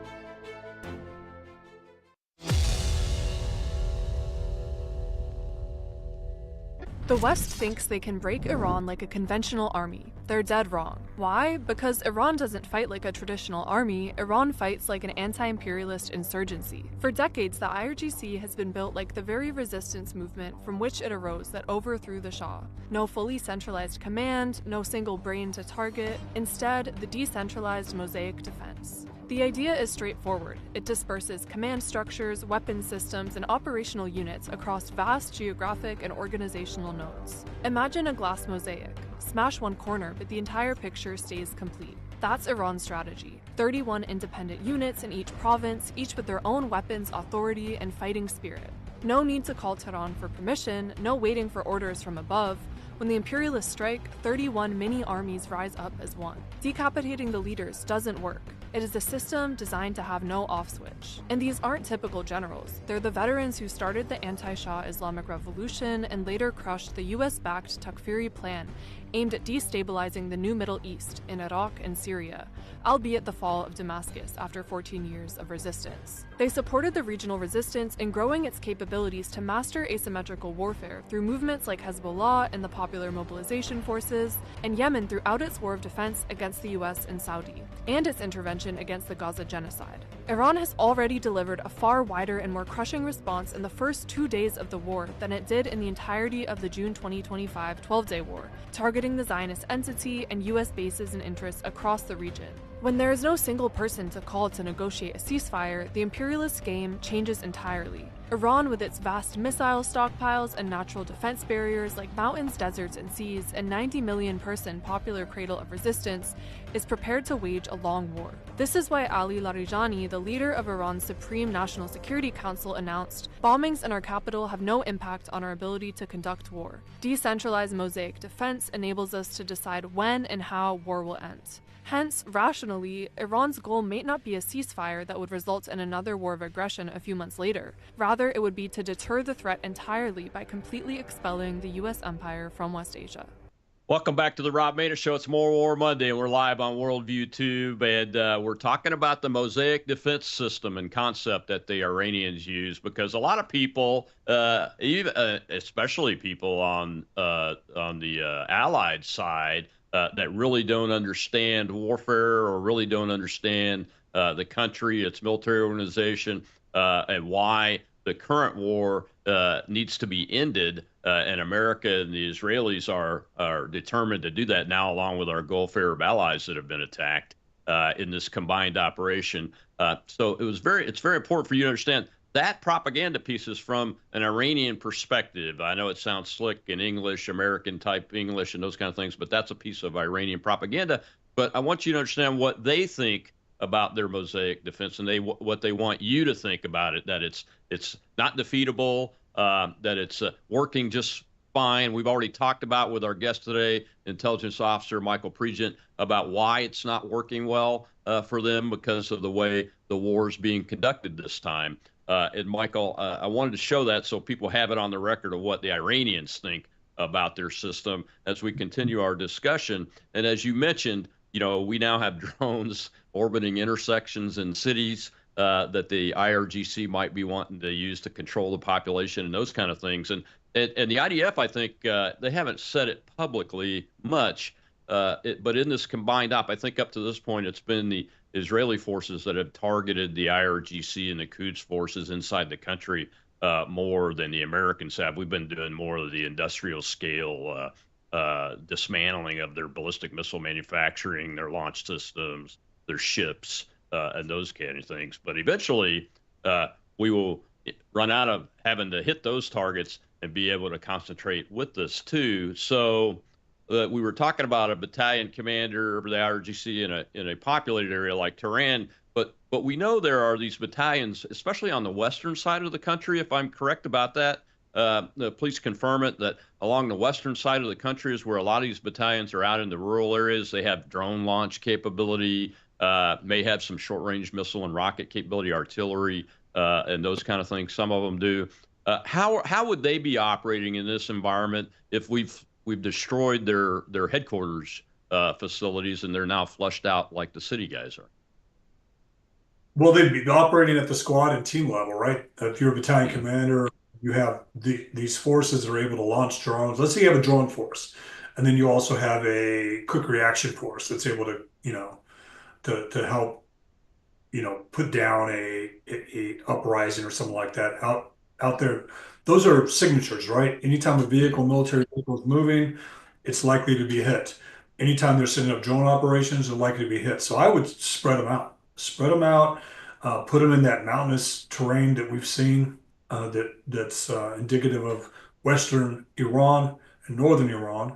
[SPEAKER 8] The West thinks they can break Iran like a conventional army. They're dead wrong. Why? Because Iran doesn't fight like a traditional army, Iran fights like an anti-imperialist insurgency. For decades, the IRGC has been built like the very resistance movement from which it arose that overthrew the Shah. No fully centralized command, no single brain to target, instead, the decentralized mosaic defense. The idea is straightforward. It disperses command structures, weapon systems, and operational units across vast geographic and organizational nodes. Imagine a glass mosaic. Smash one corner, but the entire picture stays complete. That's Iran's strategy. 31 independent units in each province, each with their own weapons, authority, and fighting spirit. No need to call Tehran for permission, no waiting for orders from above. When the imperialists strike, 31 mini armies rise up as one. Decapitating the leaders doesn't work. It is a system designed to have no off switch. And these aren't typical generals. They're the veterans who started the anti-Shah Islamic Revolution and later crushed the US-backed Takfiri plan aimed at destabilizing the new Middle East in Iraq and Syria, albeit the fall of Damascus after 14 years of resistance. They supported the regional resistance in growing its capabilities to master asymmetrical warfare through movements like Hezbollah and the Popular Mobilization Forces, and Yemen throughout its war of defense against the US and Saudi, and its intervention against the Gaza genocide. Iran has already delivered a far wider and more crushing response in the first 2 days of the war than it did in the entirety of the June 2025 12-day war, targeting the Zionist entity and US bases and interests across the region. When there is no single person to call to negotiate a ceasefire, the imperialist game changes entirely. Iran, with its vast missile stockpiles and natural defense barriers like mountains, deserts, and seas, and 90 million person popular cradle of resistance, is prepared to wage a long war. This is why Ali Larijani, the leader of Iran's Supreme National Security Council, announced, "Bombings in our capital have no impact on our ability to conduct war. Decentralized mosaic defense enables us to decide when and how war will end." Hence, rationally, Iran's goal may not be a ceasefire that would result in another war of aggression a few months later. Rather, it would be to deter the threat entirely by completely expelling the US empire from West Asia.
[SPEAKER 3] Welcome back to the Rob Maness Show. It's More War Monday, and we're live on Worldview Tube, and we're talking about the mosaic defense system and concept that the Iranians use, because a lot of people, even especially people on the Allied side, that really don't understand warfare or really don't understand the country, its military organization, and why the current war needs to be ended. And America and the Israelis are determined to do that now, along with our Gulf Arab allies that have been attacked in this combined operation. So it's very important for you to understand that propaganda piece is from an Iranian perspective. I know it sounds slick in English, American type English and those kind of things, but that's a piece of Iranian propaganda. But I want you to understand what they think about their mosaic defense, and what they want you to think about it, that it's not defeatable, that it's working just fine. We've already talked about with our guest today, intelligence officer Michael Pregent, about why it's not working well for them because of the way the war is being conducted this time. And Michael, I wanted to show that so people have it on the record of what the Iranians think about their system as we continue our discussion. And as you mentioned, we now have drones orbiting intersections in cities that the IRGC might be wanting to use to control the population and those kind of things. And And the IDF, I think they haven't said it publicly much, but in this combined op, I think up to this point, it's been the Israeli forces that have targeted the IRGC and the Quds forces inside the country more than the Americans have. We've been doing more of the industrial scale dismantling of their ballistic missile manufacturing, their launch systems, their ships, and those kind of things. But eventually, we will run out of having to hit those targets and be able to concentrate with this too. So we were talking about a battalion commander of the IRGC in a populated area like Tehran, but we know there are these battalions, especially on the western side of the country. If I'm correct about that, please confirm it. That along the western side of the country is where a lot of these battalions are out in the rural areas. They have drone launch capability, may have some short-range missile and rocket capability, artillery, and those kind of things. Some of them do. How would they be operating in this environment if we've destroyed their headquarters facilities and they're now flushed out like the city guys are?
[SPEAKER 4] Well, they'd be operating at the squad and team level, right? If you're a battalion commander, you have these forces that are able to launch drones. Let's say you have a drone force, and then you also have a quick reaction force that's able to, to help, put down a uprising or something like that out there. Those are signatures, right? Anytime a military vehicle is moving, it's likely to be hit. Anytime they're setting up drone operations, they're likely to be hit. So I would spread them out. Put them in that mountainous terrain that we've seen that's indicative of Western Iran and Northern Iran,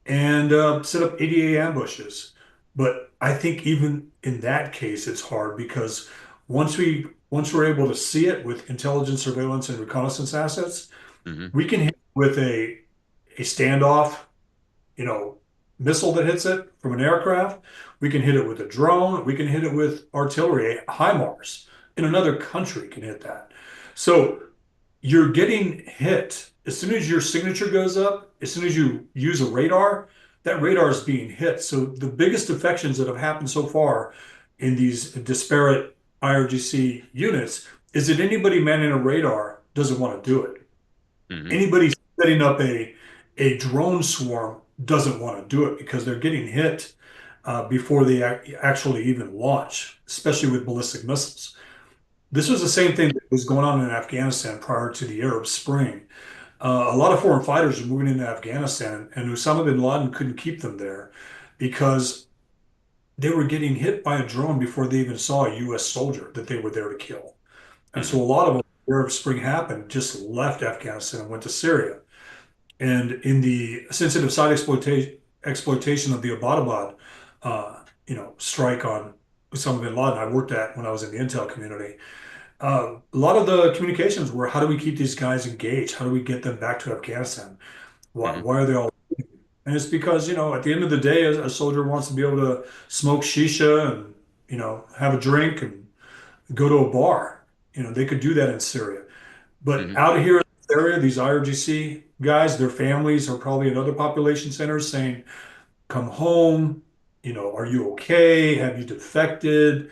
[SPEAKER 4] and set up ADA ambushes. But I think even in that case, it's hard because once we're able to see it with intelligence, surveillance, and reconnaissance assets, we can hit with a standoff, missile that hits it from an aircraft. We can hit it with a drone. We can hit it with artillery. HIMARS in another country can hit that. So you're getting hit as soon as your signature goes up. As soon as you use a radar, that radar is being hit. So the biggest defections that have happened so far in these disparate IRGC units is that anybody manning a radar doesn't want to do it. Anybody setting up a drone swarm doesn't want to do it because they're getting hit before they actually even launch, especially with ballistic missiles. This was the same thing that was going on in Afghanistan prior to the Arab Spring. A lot of foreign fighters were moving into Afghanistan, and Osama bin Laden couldn't keep them there because they were getting hit by a drone before they even saw a U.S. soldier that they were there to kill. And so a lot of them, when the Arab Spring happened, just left Afghanistan and went to Syria. And in the sensitive site exploitation of the Abbottabad, strike on Osama bin Laden, I worked at when I was in the intel community. A lot of the communications were, how do we keep these guys engaged? How do we get them back to Afghanistan? Why are they all? And it's because, at the end of the day, a soldier wants to be able to smoke shisha and, have a drink and go to a bar. They could do that in Syria. But out here in this area, these IRGC guys, their families are probably in other population centers saying, come home, are you okay? Have you defected?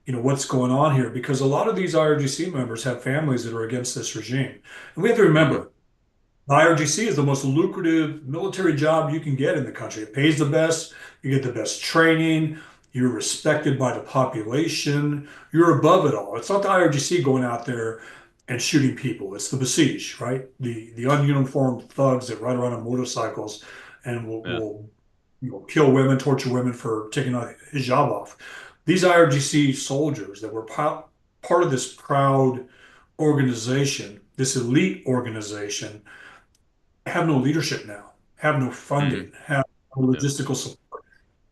[SPEAKER 4] What's going on here? Because a lot of these IRGC members have families that are against this regime. And we have to remember, the IRGC is the most lucrative military job you can get in the country. It pays the best, you get the best training, you're respected by the population, you're above it all. It's not the IRGC going out there and shooting people. It's the Basij, right? The ununiformed thugs that ride around on motorcycles and will kill women, torture women for taking a hijab off. These IRGC soldiers that were part of this proud organization, this elite organization, have no leadership now, have no funding, have no logistical support,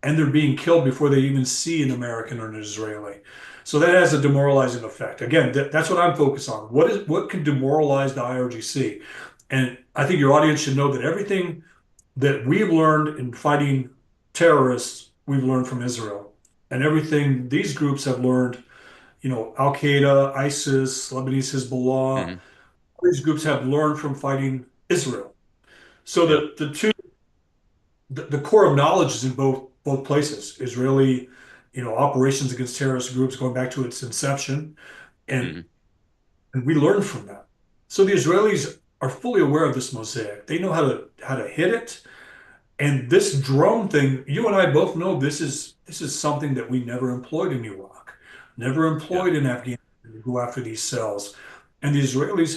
[SPEAKER 4] and they're being killed before they even see an American or an Israeli. So that has a demoralizing effect. Again, that's what I'm focused on. What can demoralize the IRGC? And I think your audience should know that everything that we've learned in fighting terrorists, we've learned from Israel. And everything these groups have learned, Al Qaeda, ISIS, Lebanese Hezbollah, these groups have learned from fighting Israel. So the core of knowledge is in both places. Israeli, operations against terrorist groups going back to its inception, and we learn from that. So the Israelis are fully aware of this mosaic. They know how to hit it. And this drone thing, you and I both know this is something that we never employed in Iraq, never
[SPEAKER 3] Yeah.
[SPEAKER 4] employed in Afghanistan to go after these cells. And the Israelis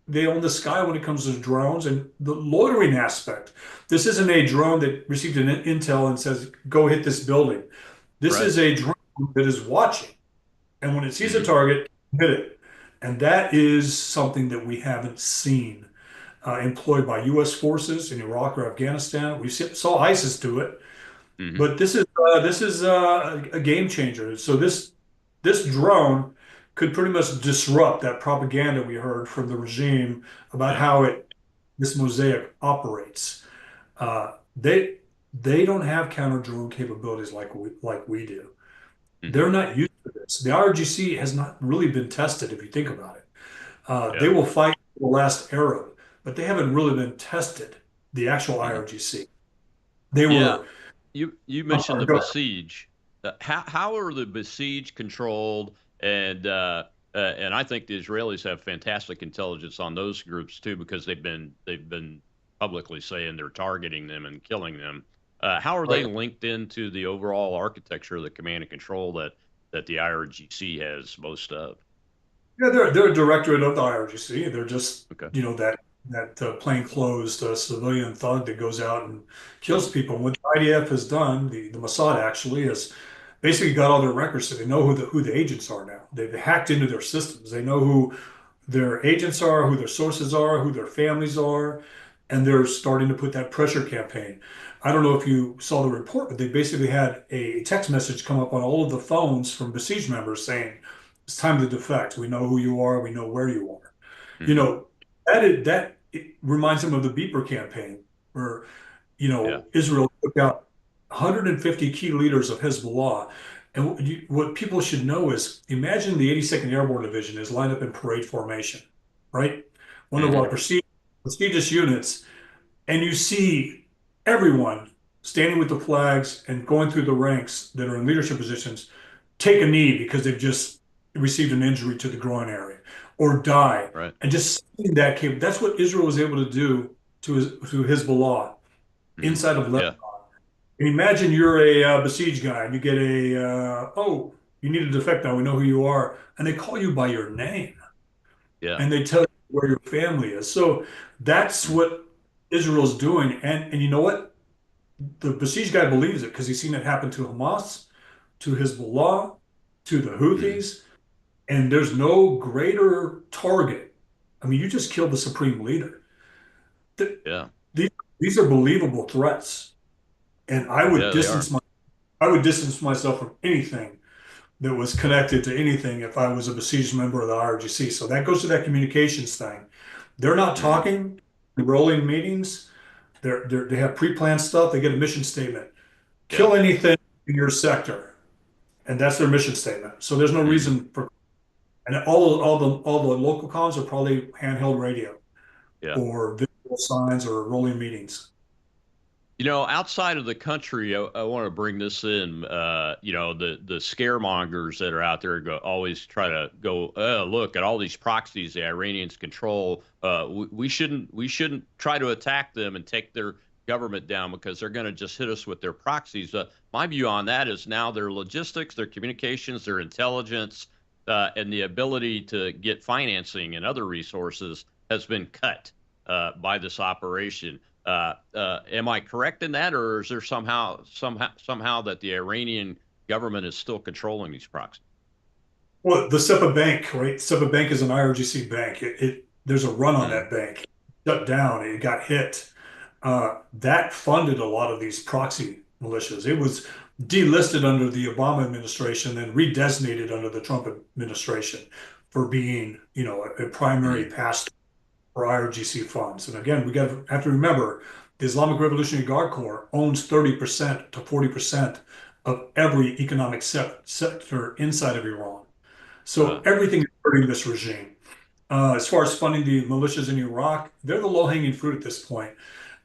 [SPEAKER 4] they own the sky when it comes to drones and the loitering aspect. This isn't a drone that received an intel and says, go hit this building. This
[SPEAKER 3] Right.
[SPEAKER 4] is a drone that is watching. And when it sees a
[SPEAKER 3] Hmm.
[SPEAKER 4] target, hit it. And that is something that we haven't seen employed by U.S. forces in Iraq or Afghanistan. We saw ISIS do it,
[SPEAKER 3] Hmm.
[SPEAKER 4] but this is a game changer. So this drone could pretty much disrupt that propaganda we heard from the regime about
[SPEAKER 3] Yeah.
[SPEAKER 4] how this mosaic operates. Uh, they they don't have counter drone capabilities like we do.
[SPEAKER 3] Hmm.
[SPEAKER 4] They're not used to this. The IRGC has not really been tested if you think about it. They
[SPEAKER 3] Yeah.
[SPEAKER 4] will fight the last Arab, but they haven't really been tested. The actual
[SPEAKER 3] Hmm.
[SPEAKER 4] IRGC. They
[SPEAKER 3] Yeah.
[SPEAKER 4] were.
[SPEAKER 3] You
[SPEAKER 4] I'm
[SPEAKER 3] mentioned
[SPEAKER 4] sorry.
[SPEAKER 3] the
[SPEAKER 4] Go ahead.
[SPEAKER 3] besiege. How are the besieged controlled? And I think the Israelis have fantastic intelligence on those groups too, because they've been publicly saying they're targeting them and killing them. How are they
[SPEAKER 4] Right.
[SPEAKER 3] linked into the overall architecture of the command and control that the IRGC has most of?
[SPEAKER 4] Yeah, they're a directorate of the IRGC. They're just
[SPEAKER 3] Okay.
[SPEAKER 4] that plainclothes civilian thug that goes out and kills people. And what the IDF has done, the Mossad actually has basically got all their records, so they know who the agents are now. They've hacked into their systems. They know who their agents are, who their sources are, who their families are, and they're starting to put that pressure campaign. I don't know if you saw the report, but they basically had a text message come up on all of the phones from besieged members saying, "It's time to defect. We know who you are. We know where you are." You
[SPEAKER 3] Hmm.
[SPEAKER 4] know, that it reminds them of the Beeper campaign, where
[SPEAKER 3] Yeah.
[SPEAKER 4] Israel took out 150 key leaders of Hezbollah. And what people should know is imagine the 82nd Airborne Division is lined up in parade formation, right? One of
[SPEAKER 3] Hmm.
[SPEAKER 4] our prestigious units, and you see everyone standing with the flags and going through the ranks that are in leadership positions take a knee because they've just received an injury to the groin area or die.
[SPEAKER 3] Right.
[SPEAKER 4] And just seeing that's what Israel was able to do to Hezbollah
[SPEAKER 3] Hmm.
[SPEAKER 4] inside of Lebanon.
[SPEAKER 3] Yeah.
[SPEAKER 4] Imagine you're a besieged guy and you get oh, you need to defect now. We know who you are. And they call you by your name
[SPEAKER 3] Yeah.
[SPEAKER 4] and they tell you where your family is. So that's
[SPEAKER 3] Hmm.
[SPEAKER 4] what Israel's doing. And you know what? The besieged guy believes it because he's seen it happen to Hamas, to Hezbollah, to the
[SPEAKER 3] Hmm.
[SPEAKER 4] Houthis. And there's no greater target. I mean, you just killed the supreme leader.
[SPEAKER 3] Yeah.
[SPEAKER 4] These, these are believable threats. And
[SPEAKER 3] Yeah. They are.
[SPEAKER 4] I would distance myself from anything that was connected to anything if I was a besieged member of the IRGC. So that goes to that communications thing. They're not
[SPEAKER 3] Hmm.
[SPEAKER 4] talking, rolling meetings. They have pre-planned stuff. They get a mission statement.
[SPEAKER 3] Yeah.
[SPEAKER 4] Kill anything in your sector, and that's their mission statement. So there's no
[SPEAKER 3] Hmm.
[SPEAKER 4] reason for. And all the local comms are probably handheld radio
[SPEAKER 3] Yeah.
[SPEAKER 4] or visual signs or rolling meetings.
[SPEAKER 3] Outside of the country, I want to bring this in. The scaremongers that are out there always try to go, look at all these proxies the Iranians control. We shouldn't try to attack them and take their government down because they're going to just hit us with their proxies. My view on that is now their logistics, their communications, their intelligence, and the ability to get financing and other resources has been cut by this operation. Am I correct in that, or is there somehow that the Iranian government is still controlling these proxies?
[SPEAKER 4] Well, the SEPA Bank, right? SEPA Bank is an IRGC bank. There's a run on
[SPEAKER 3] Mm,
[SPEAKER 4] that bank. Shut down. It got hit. That funded a lot of these proxy militias. It was delisted under the Obama administration and redesignated under the Trump administration for being, a primary
[SPEAKER 3] mm,
[SPEAKER 4] pass for IRGC funds. And again, have to remember the Islamic Revolutionary Guard Corps owns 30% to 40% of every economic sector inside of Iran. So
[SPEAKER 3] uh,
[SPEAKER 4] everything is hurting this regime. As far as funding the militias in Iraq, they're the low-hanging fruit at this point.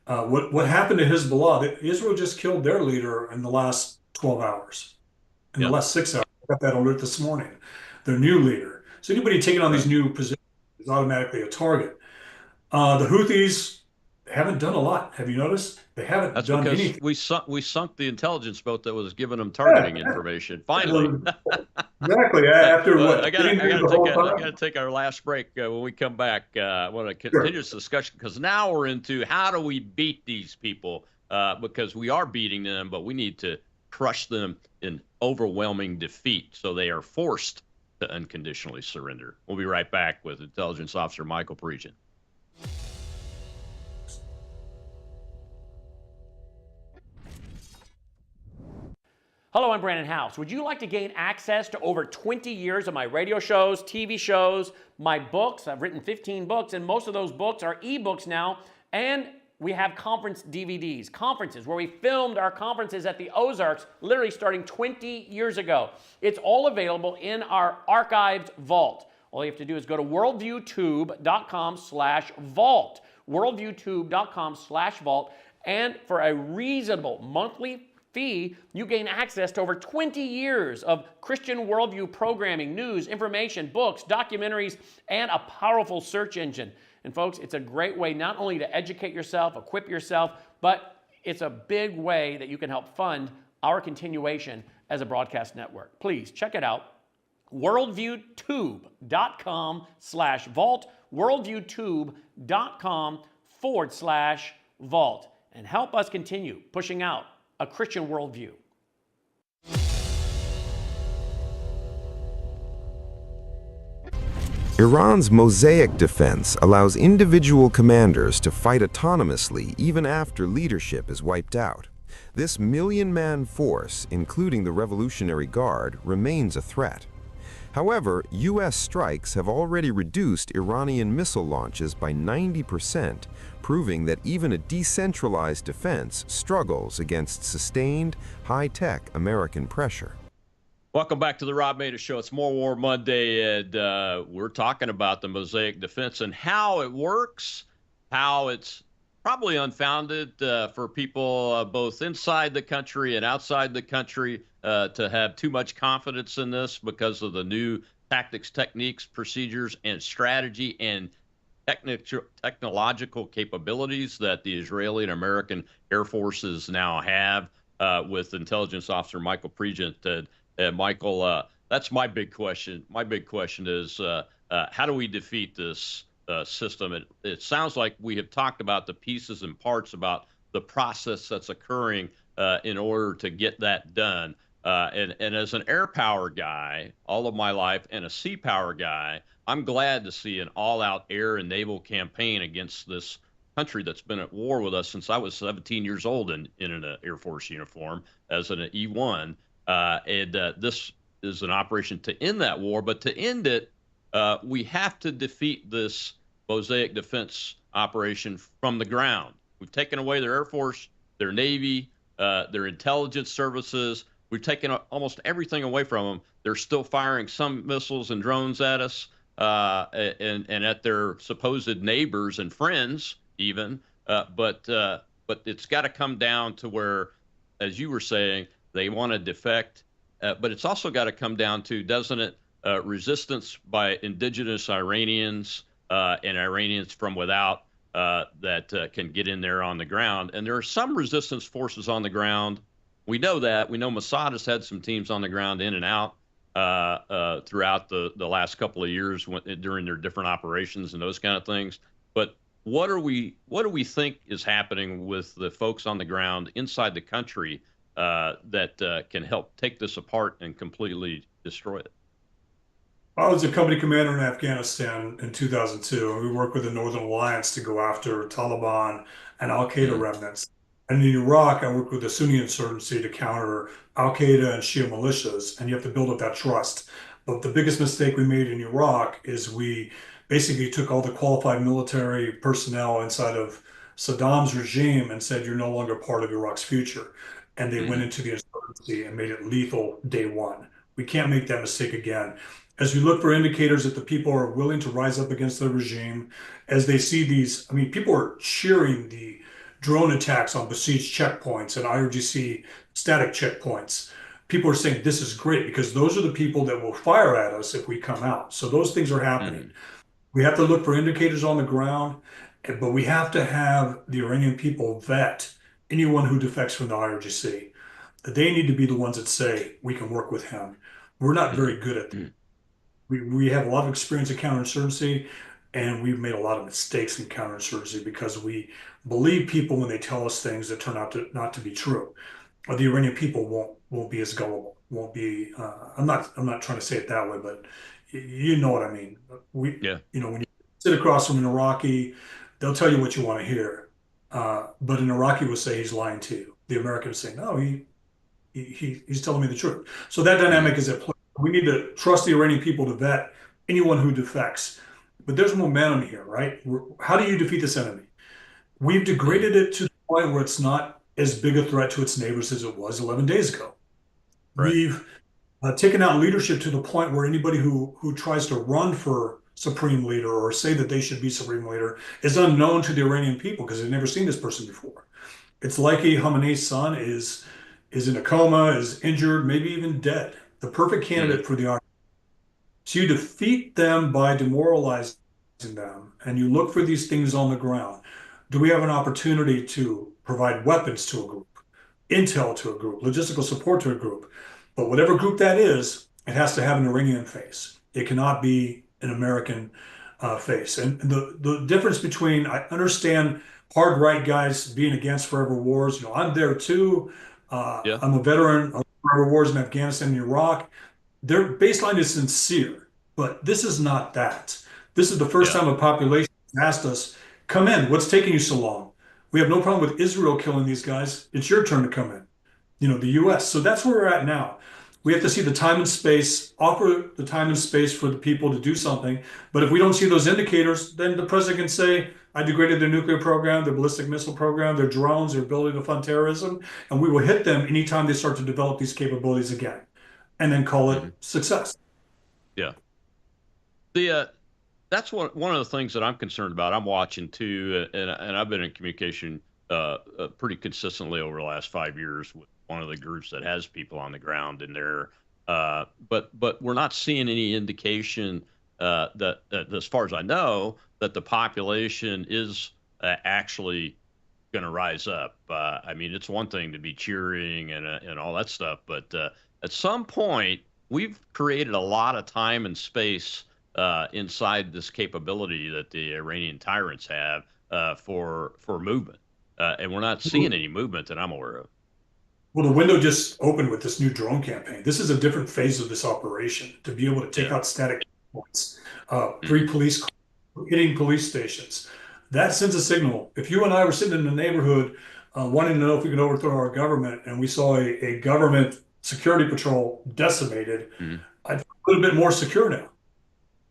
[SPEAKER 4] What happened to Hezbollah? Israel just killed their leader in the last 12 hours, in the
[SPEAKER 3] yeah,
[SPEAKER 4] last 6 hours. I got that alert this morning. Their new leader. So anybody taking on these
[SPEAKER 3] right,
[SPEAKER 4] new positions is automatically a target. The Houthis haven't done a lot. Have you noticed? They haven't
[SPEAKER 3] That's
[SPEAKER 4] done
[SPEAKER 3] because
[SPEAKER 4] anything.
[SPEAKER 3] we sunk the intelligence boat that was giving them
[SPEAKER 4] Yeah,
[SPEAKER 3] targeting information. Finally.
[SPEAKER 4] exactly. After
[SPEAKER 3] Well,
[SPEAKER 4] what, sitting there the whole
[SPEAKER 3] I
[SPEAKER 4] time?
[SPEAKER 3] gotta take our last break. When we come back, I want to
[SPEAKER 4] Sure.
[SPEAKER 3] continue this discussion because now we're into how do we beat these people? Because we are beating them, but we need to crush them in overwhelming defeat, so they are forced to unconditionally surrender. We'll be right back with Intelligence Officer Michael Prejean.
[SPEAKER 7] Hello, I'm Brandon House. Would you like to gain access to over 20 years of my radio shows, TV shows, my books? I've written 15 books, and most of those books are ebooks now. And we have conference DVDs, conferences where we filmed our conferences at the Ozarks, literally starting 20 years ago. It's all available in our archived vault. All you have to do is go to worldviewtube.com/vault, worldviewtube.com/vault, and for a reasonable monthly fee, you gain access to over 20 years of Christian worldview programming, news, information, books, documentaries, and a powerful search engine. And folks, it's a great way not only to educate yourself, equip yourself, but it's a big way that you can help fund our continuation as a broadcast network. Please check it out. worldviewtube.com/vault, worldviewtube.com/vault, and help us continue pushing out a Christian worldview.
[SPEAKER 9] Iran's Mosaic defense allows individual commanders to fight autonomously even after leadership is wiped out. This million-man force, including the Revolutionary Guard, remains a threat. However, U.S. strikes have already reduced Iranian missile launches by 90%, proving that even a decentralized defense struggles against sustained, high-tech American pressure.
[SPEAKER 3] Welcome back to the Rob Maness Show. It's More War Monday, and we're talking about the Mosaic defense and how it works, how it's probably unfounded for people both inside the country and outside the country to have too much confidence in this because of the new tactics, techniques, procedures, and strategy and technological capabilities that the Israeli and American Air Forces now have with Intelligence Officer Michael Prejean. Michael, that's my big question. My big question is, how do we defeat this system? It sounds like we have talked about the pieces and parts about the process that's occurring in order to get that done. And as an air power guy all of my life and a sea power guy, I'm glad to see an all-out air and naval campaign against this country that's been at war with us since I was 17 years old in an Air Force uniform as an E1. This is an operation to end that war, but to end it, we have to defeat this Mosaic defense operation from the ground. We've taken away their Air Force, their Navy, their intelligence services. We've taken almost everything away from them. They're still firing some missiles and drones at us and at their supposed neighbors and friends even. But it's got to come down to where, as you were saying, they want to defect. But it's also got to come down to, doesn't it, resistance by indigenous Iranians and Iranians from without that can get in there on the ground. And there are some resistance forces on the ground. We know that. We know Mossad has had some teams on the ground in and out throughout the last couple of years during their different operations and those kind of things. But what do we think is happening with the folks on the ground inside the country that can help take this apart and completely destroy it?
[SPEAKER 4] I was a company commander in Afghanistan in 2002, and we worked with the Northern Alliance to go after Taliban and Al-Qaeda remnants. And in Iraq, I worked with the Sunni insurgency to counter Al-Qaeda and Shia militias, and you have to build up that trust. But the biggest mistake we made in Iraq is we basically took all the qualified military personnel inside of Saddam's regime and said, you're no longer part of Iraq's future. And they went into the insurgency and made it lethal day one. We can't make that mistake again. As we look for indicators that the people are willing to rise up against the regime, as they see these, I mean, people are cheering the drone attacks on besieged checkpoints and IRGC static checkpoints. People are saying this is great because those are the people that will fire at us if we come out. So those things are happening. We have to look for indicators on the ground. but we have to have the Iranian people vet anyone who defects from the IRGC. They need to be the ones that say we can work with him. We're not very good at that.
[SPEAKER 3] Mhm.
[SPEAKER 4] We have a lot of experience in counterinsurgency, and we've made a lot of mistakes in counterinsurgency because we believe people when they tell us things that turn out to not to be true. Or the Iranian people won't be as gullible. Won't be. I'm not trying to say it that way, but you know what I mean.
[SPEAKER 3] Yeah.
[SPEAKER 4] When you sit across from an Iraqi, they'll tell you what you want to hear. But an Iraqi will say he's lying to you. The American will say, no, he's telling me the truth. So that dynamic is at play. We need to trust the Iranian people to vet anyone who defects. But there's momentum here, right? How do you defeat this enemy? We've degraded it to the point where it's not as big a threat to its neighbors as it was 11 days ago.
[SPEAKER 3] Right.
[SPEAKER 4] We've taken out leadership to the point where anybody who tries to run for supreme leader or say that they should be supreme leader is unknown to the Iranian people because they've never seen this person before. It's likely Khamenei's son is in a coma, is injured, maybe even dead. The perfect candidate for the army. So you defeat them by demoralizing them, and you look for these things on the ground. Do we have an opportunity to provide weapons to a group, intel to a group, logistical support to a group? But whatever group that is, it has to have an Iranian face. It cannot be an American face. And the difference between, I understand hard right guys being against forever wars. I'm there too.
[SPEAKER 3] Yeah.
[SPEAKER 4] I'm a veteran of forever wars in Afghanistan and Iraq. Their baseline is sincere, but this is not that. This is the first time a population has asked us, come in, what's taking you so long? We have no problem with Israel killing these guys. It's your turn to come in, the US. So that's where we're at now. We have to see the time and space, offer the time and space for the people to do something. But if we don't see those indicators, then the president can say, I degraded their nuclear program, their ballistic missile program, their drones, their ability to fund terrorism, and we will hit them anytime they start to develop these capabilities again, and then call it success.
[SPEAKER 3] Yeah. That's one of the things that I'm concerned about. I'm watching too, and I've been in communication pretty consistently over the last 5 years with one of the groups that has people on the ground in there. But we're not seeing any indication that, as far as I know, that the population is actually going to rise up. I mean, it's one thing to be cheering and all that stuff, but at some point, we've created a lot of time and space inside this capability that the Iranian tyrants have for movement, and we're not seeing any movement that I'm aware of.
[SPEAKER 4] Well, the window just opened with this new drone campaign. This is a different phase of this operation to be able to take out static points, three police cars, hitting police stations. That sends a signal. If you and I were sitting in the neighborhood wanting to know if we could overthrow our government, and we saw a government security patrol decimated, I'd feel a little bit more secure now.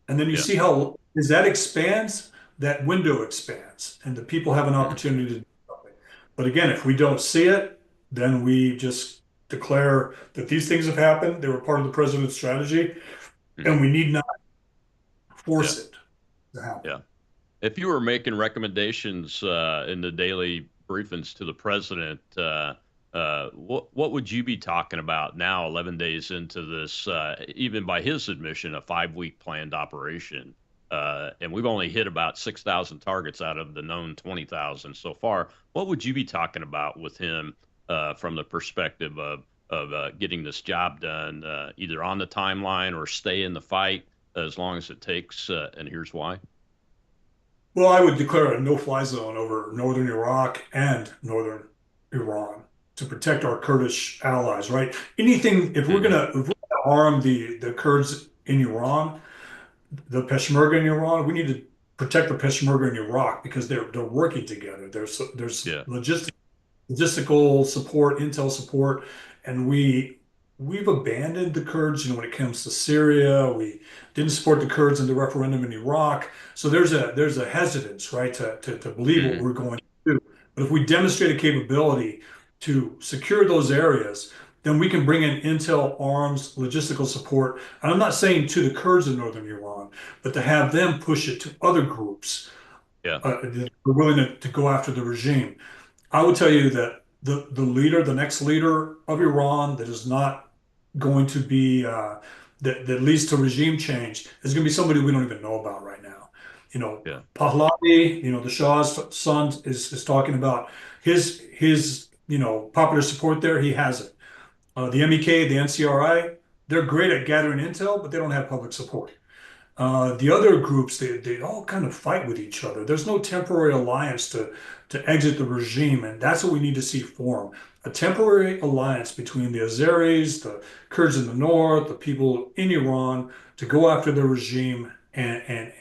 [SPEAKER 4] And then you see how, as that expands, that window expands, and the people have an opportunity to do something. But again, if we don't see it, then we just declare that these things have happened. They were part of the president's strategy, and we need not force it to happen.
[SPEAKER 3] Yeah. If you were making recommendations in the daily briefings to the president, what would you be talking about now, 11 days into this, even by his admission, a 5-week planned operation? And we've only hit about 6,000 targets out of the known 20,000 so far. What would you be talking about with him from the perspective of getting this job done, either on the timeline or stay in the fight as long as it takes? And here's why.
[SPEAKER 4] Well, I would declare a no-fly zone over northern Iraq and northern Iran to protect our Kurdish allies, right? Anything, if we're gonna harm the Kurds in Iran, the Peshmerga in Iran, we need to protect the Peshmerga in Iraq because they're working together. There's logistical support, intel support, and we've abandoned the Kurds. When it comes to Syria, we didn't support the Kurds in the referendum in Iraq. So there's a hesitance, right, to believe what we're going to do. But if we demonstrate a capability to secure those areas, then we can bring in intel, arms, logistical support. And I'm not saying to the Kurds in northern Iran, but to have them push it to other groups that are willing to go after the regime. I would tell you that the next leader of Iran that is not going to be, that leads to regime change is going to be somebody we don't even know about right now.
[SPEAKER 3] Yeah.
[SPEAKER 4] Pahlavi, the Shah's son is talking about his popular support there. He has it. The MEK, the NCRI, they're great at gathering intel, but they don't have public support. The other groups, they all kind of fight with each other. There's no temporary alliance to exit the regime, and that's what we need to see form. A temporary alliance between the Azeris, the Kurds in the north, the people in Iran to go after the regime and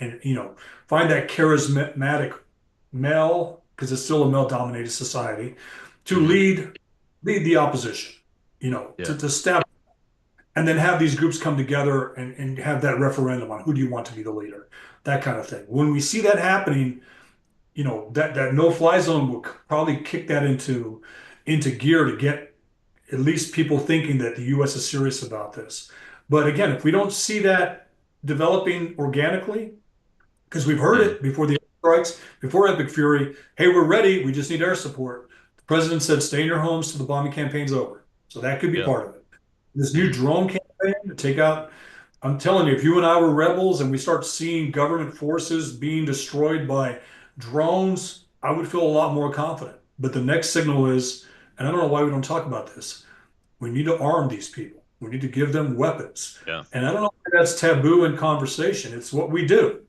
[SPEAKER 4] find that charismatic male, because it's still a male-dominated society, to lead the opposition,
[SPEAKER 3] Yeah.
[SPEAKER 4] to stab and then have these groups come together and have that referendum on who do you want to be the leader, that kind of thing. When we see that happening, that no-fly zone will probably kick that into gear to get at least people thinking that the U.S. is serious about this. But again, if we don't see that developing organically, because we've heard it before the strikes, before Epic Fury, hey, we're ready, we just need air support. The president said, stay in your homes till the bombing campaign's over. So that could be
[SPEAKER 3] Yeah.
[SPEAKER 4] part of it. This new drone campaign to take out, I'm telling you, if you and I were rebels and we start seeing government forces being destroyed by drones, I would feel a lot more confident. But the next signal is, and I don't know why we don't talk about this, we need to arm these people. We need to give them weapons.
[SPEAKER 3] Yeah.
[SPEAKER 4] And I don't know if that's taboo in conversation. It's what we do.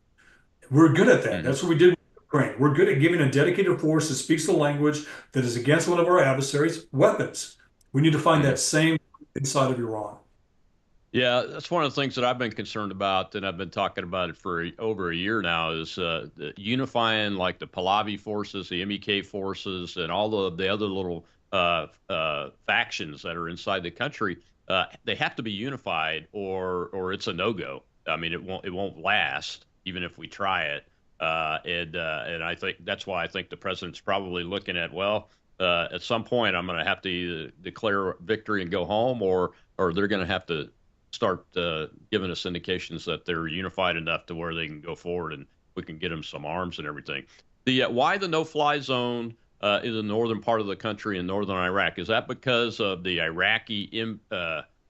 [SPEAKER 4] We're good at that. That's what we did with Ukraine. We're good at giving a dedicated force that speaks the language that is against one of our adversaries weapons. We need to find that same inside of Iran.
[SPEAKER 3] Yeah, that's one of the things that I've been concerned about, and I've been talking about it for over a year now, is unifying like the Pahlavi forces, the MEK forces, and all the other little factions that are inside the country. They have to be unified, or it's a no-go. I mean, it won't last, even if we try it. And I think that's why I think the president's probably looking at, well, at some point I'm going to have to either declare victory and go home, or they're going to have to start giving us indications that they're unified enough to where they can go forward and we can get them some arms and everything. Why the no-fly zone in the northern part of the country in northern Iraq? Is that because of the Iraqi?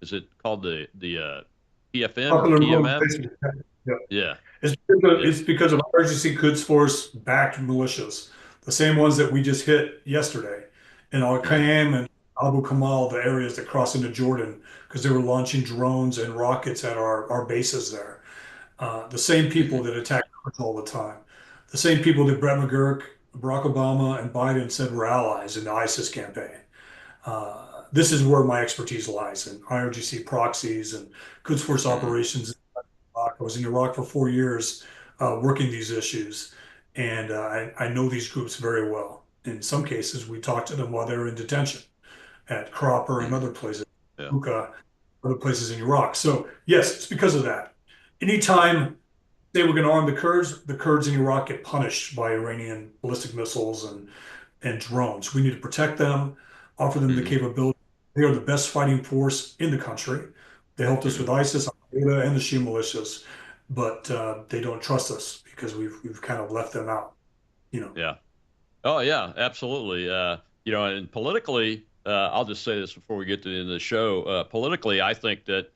[SPEAKER 3] Is it called the PFM or PMF? Yeah.
[SPEAKER 4] It's because of emergency Quds Force backed militias, the same ones that we just hit yesterday in Al Qaim and Abu Kamal, the areas that cross into Jordan, because they were launching drones and rockets at our bases there. The same people that attack us all the time, the same people that Brett McGurk, Barack Obama, and Biden said were allies in the ISIS campaign. This is where my expertise lies in IRGC proxies and Quds Force operations. I was in Iraq for 4 years working these issues, and I know these groups very well. In some cases, we talked to them while they were in detention at Cropper and other places, Hookah, other places in Iraq. So yes, it's because of that. Anytime they were going to arm the Kurds in Iraq get punished by Iranian ballistic missiles and drones. We need to protect them, offer them the capability. They are the best fighting force in the country. They helped us with ISIS, Al-Qaeda, and the Shia militias, but they don't trust us because we've kind of left them out.
[SPEAKER 3] Yeah. Oh yeah, absolutely. And politically, I'll just say this before we get to the end of the show. Politically, I think that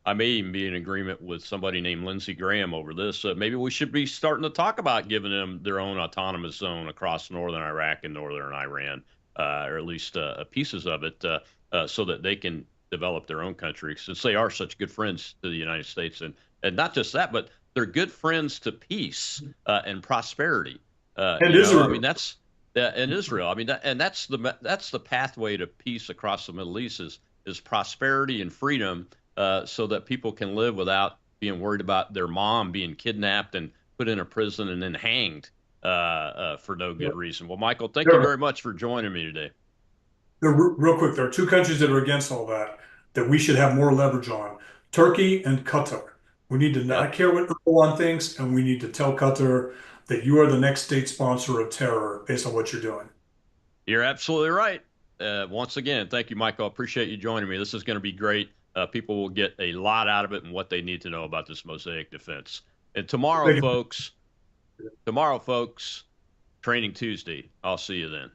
[SPEAKER 3] I may even be in agreement with somebody named Lindsey Graham over this. Maybe we should be starting to talk about giving them their own autonomous zone across northern Iraq and northern Iran, or at least pieces of it, so that they can develop their own country, since they are such good friends to the United States, and not just that, but they're good friends to peace and prosperity.
[SPEAKER 4] And Israel.
[SPEAKER 3] I mean, that's and Israel. I mean, that's the pathway to peace across the Middle East is prosperity and freedom, so that people can live without being worried about their mom being kidnapped and put in a prison and then hanged for no good reason. Well, Michael, thank you very much for joining me today.
[SPEAKER 4] Real quick, there are two countries that are against all that we should have more leverage on: Turkey and Qatar. We need to not care what Erdogan thinks, and we need to tell Qatar that you are the next state sponsor of terror based on what you're doing.
[SPEAKER 3] You're absolutely right. Once again, thank you, Michael. I appreciate you joining me. This is going to be great. People will get a lot out of it and what they need to know about this Mosaic defense. And tomorrow, folks, Training Tuesday. I'll see you then.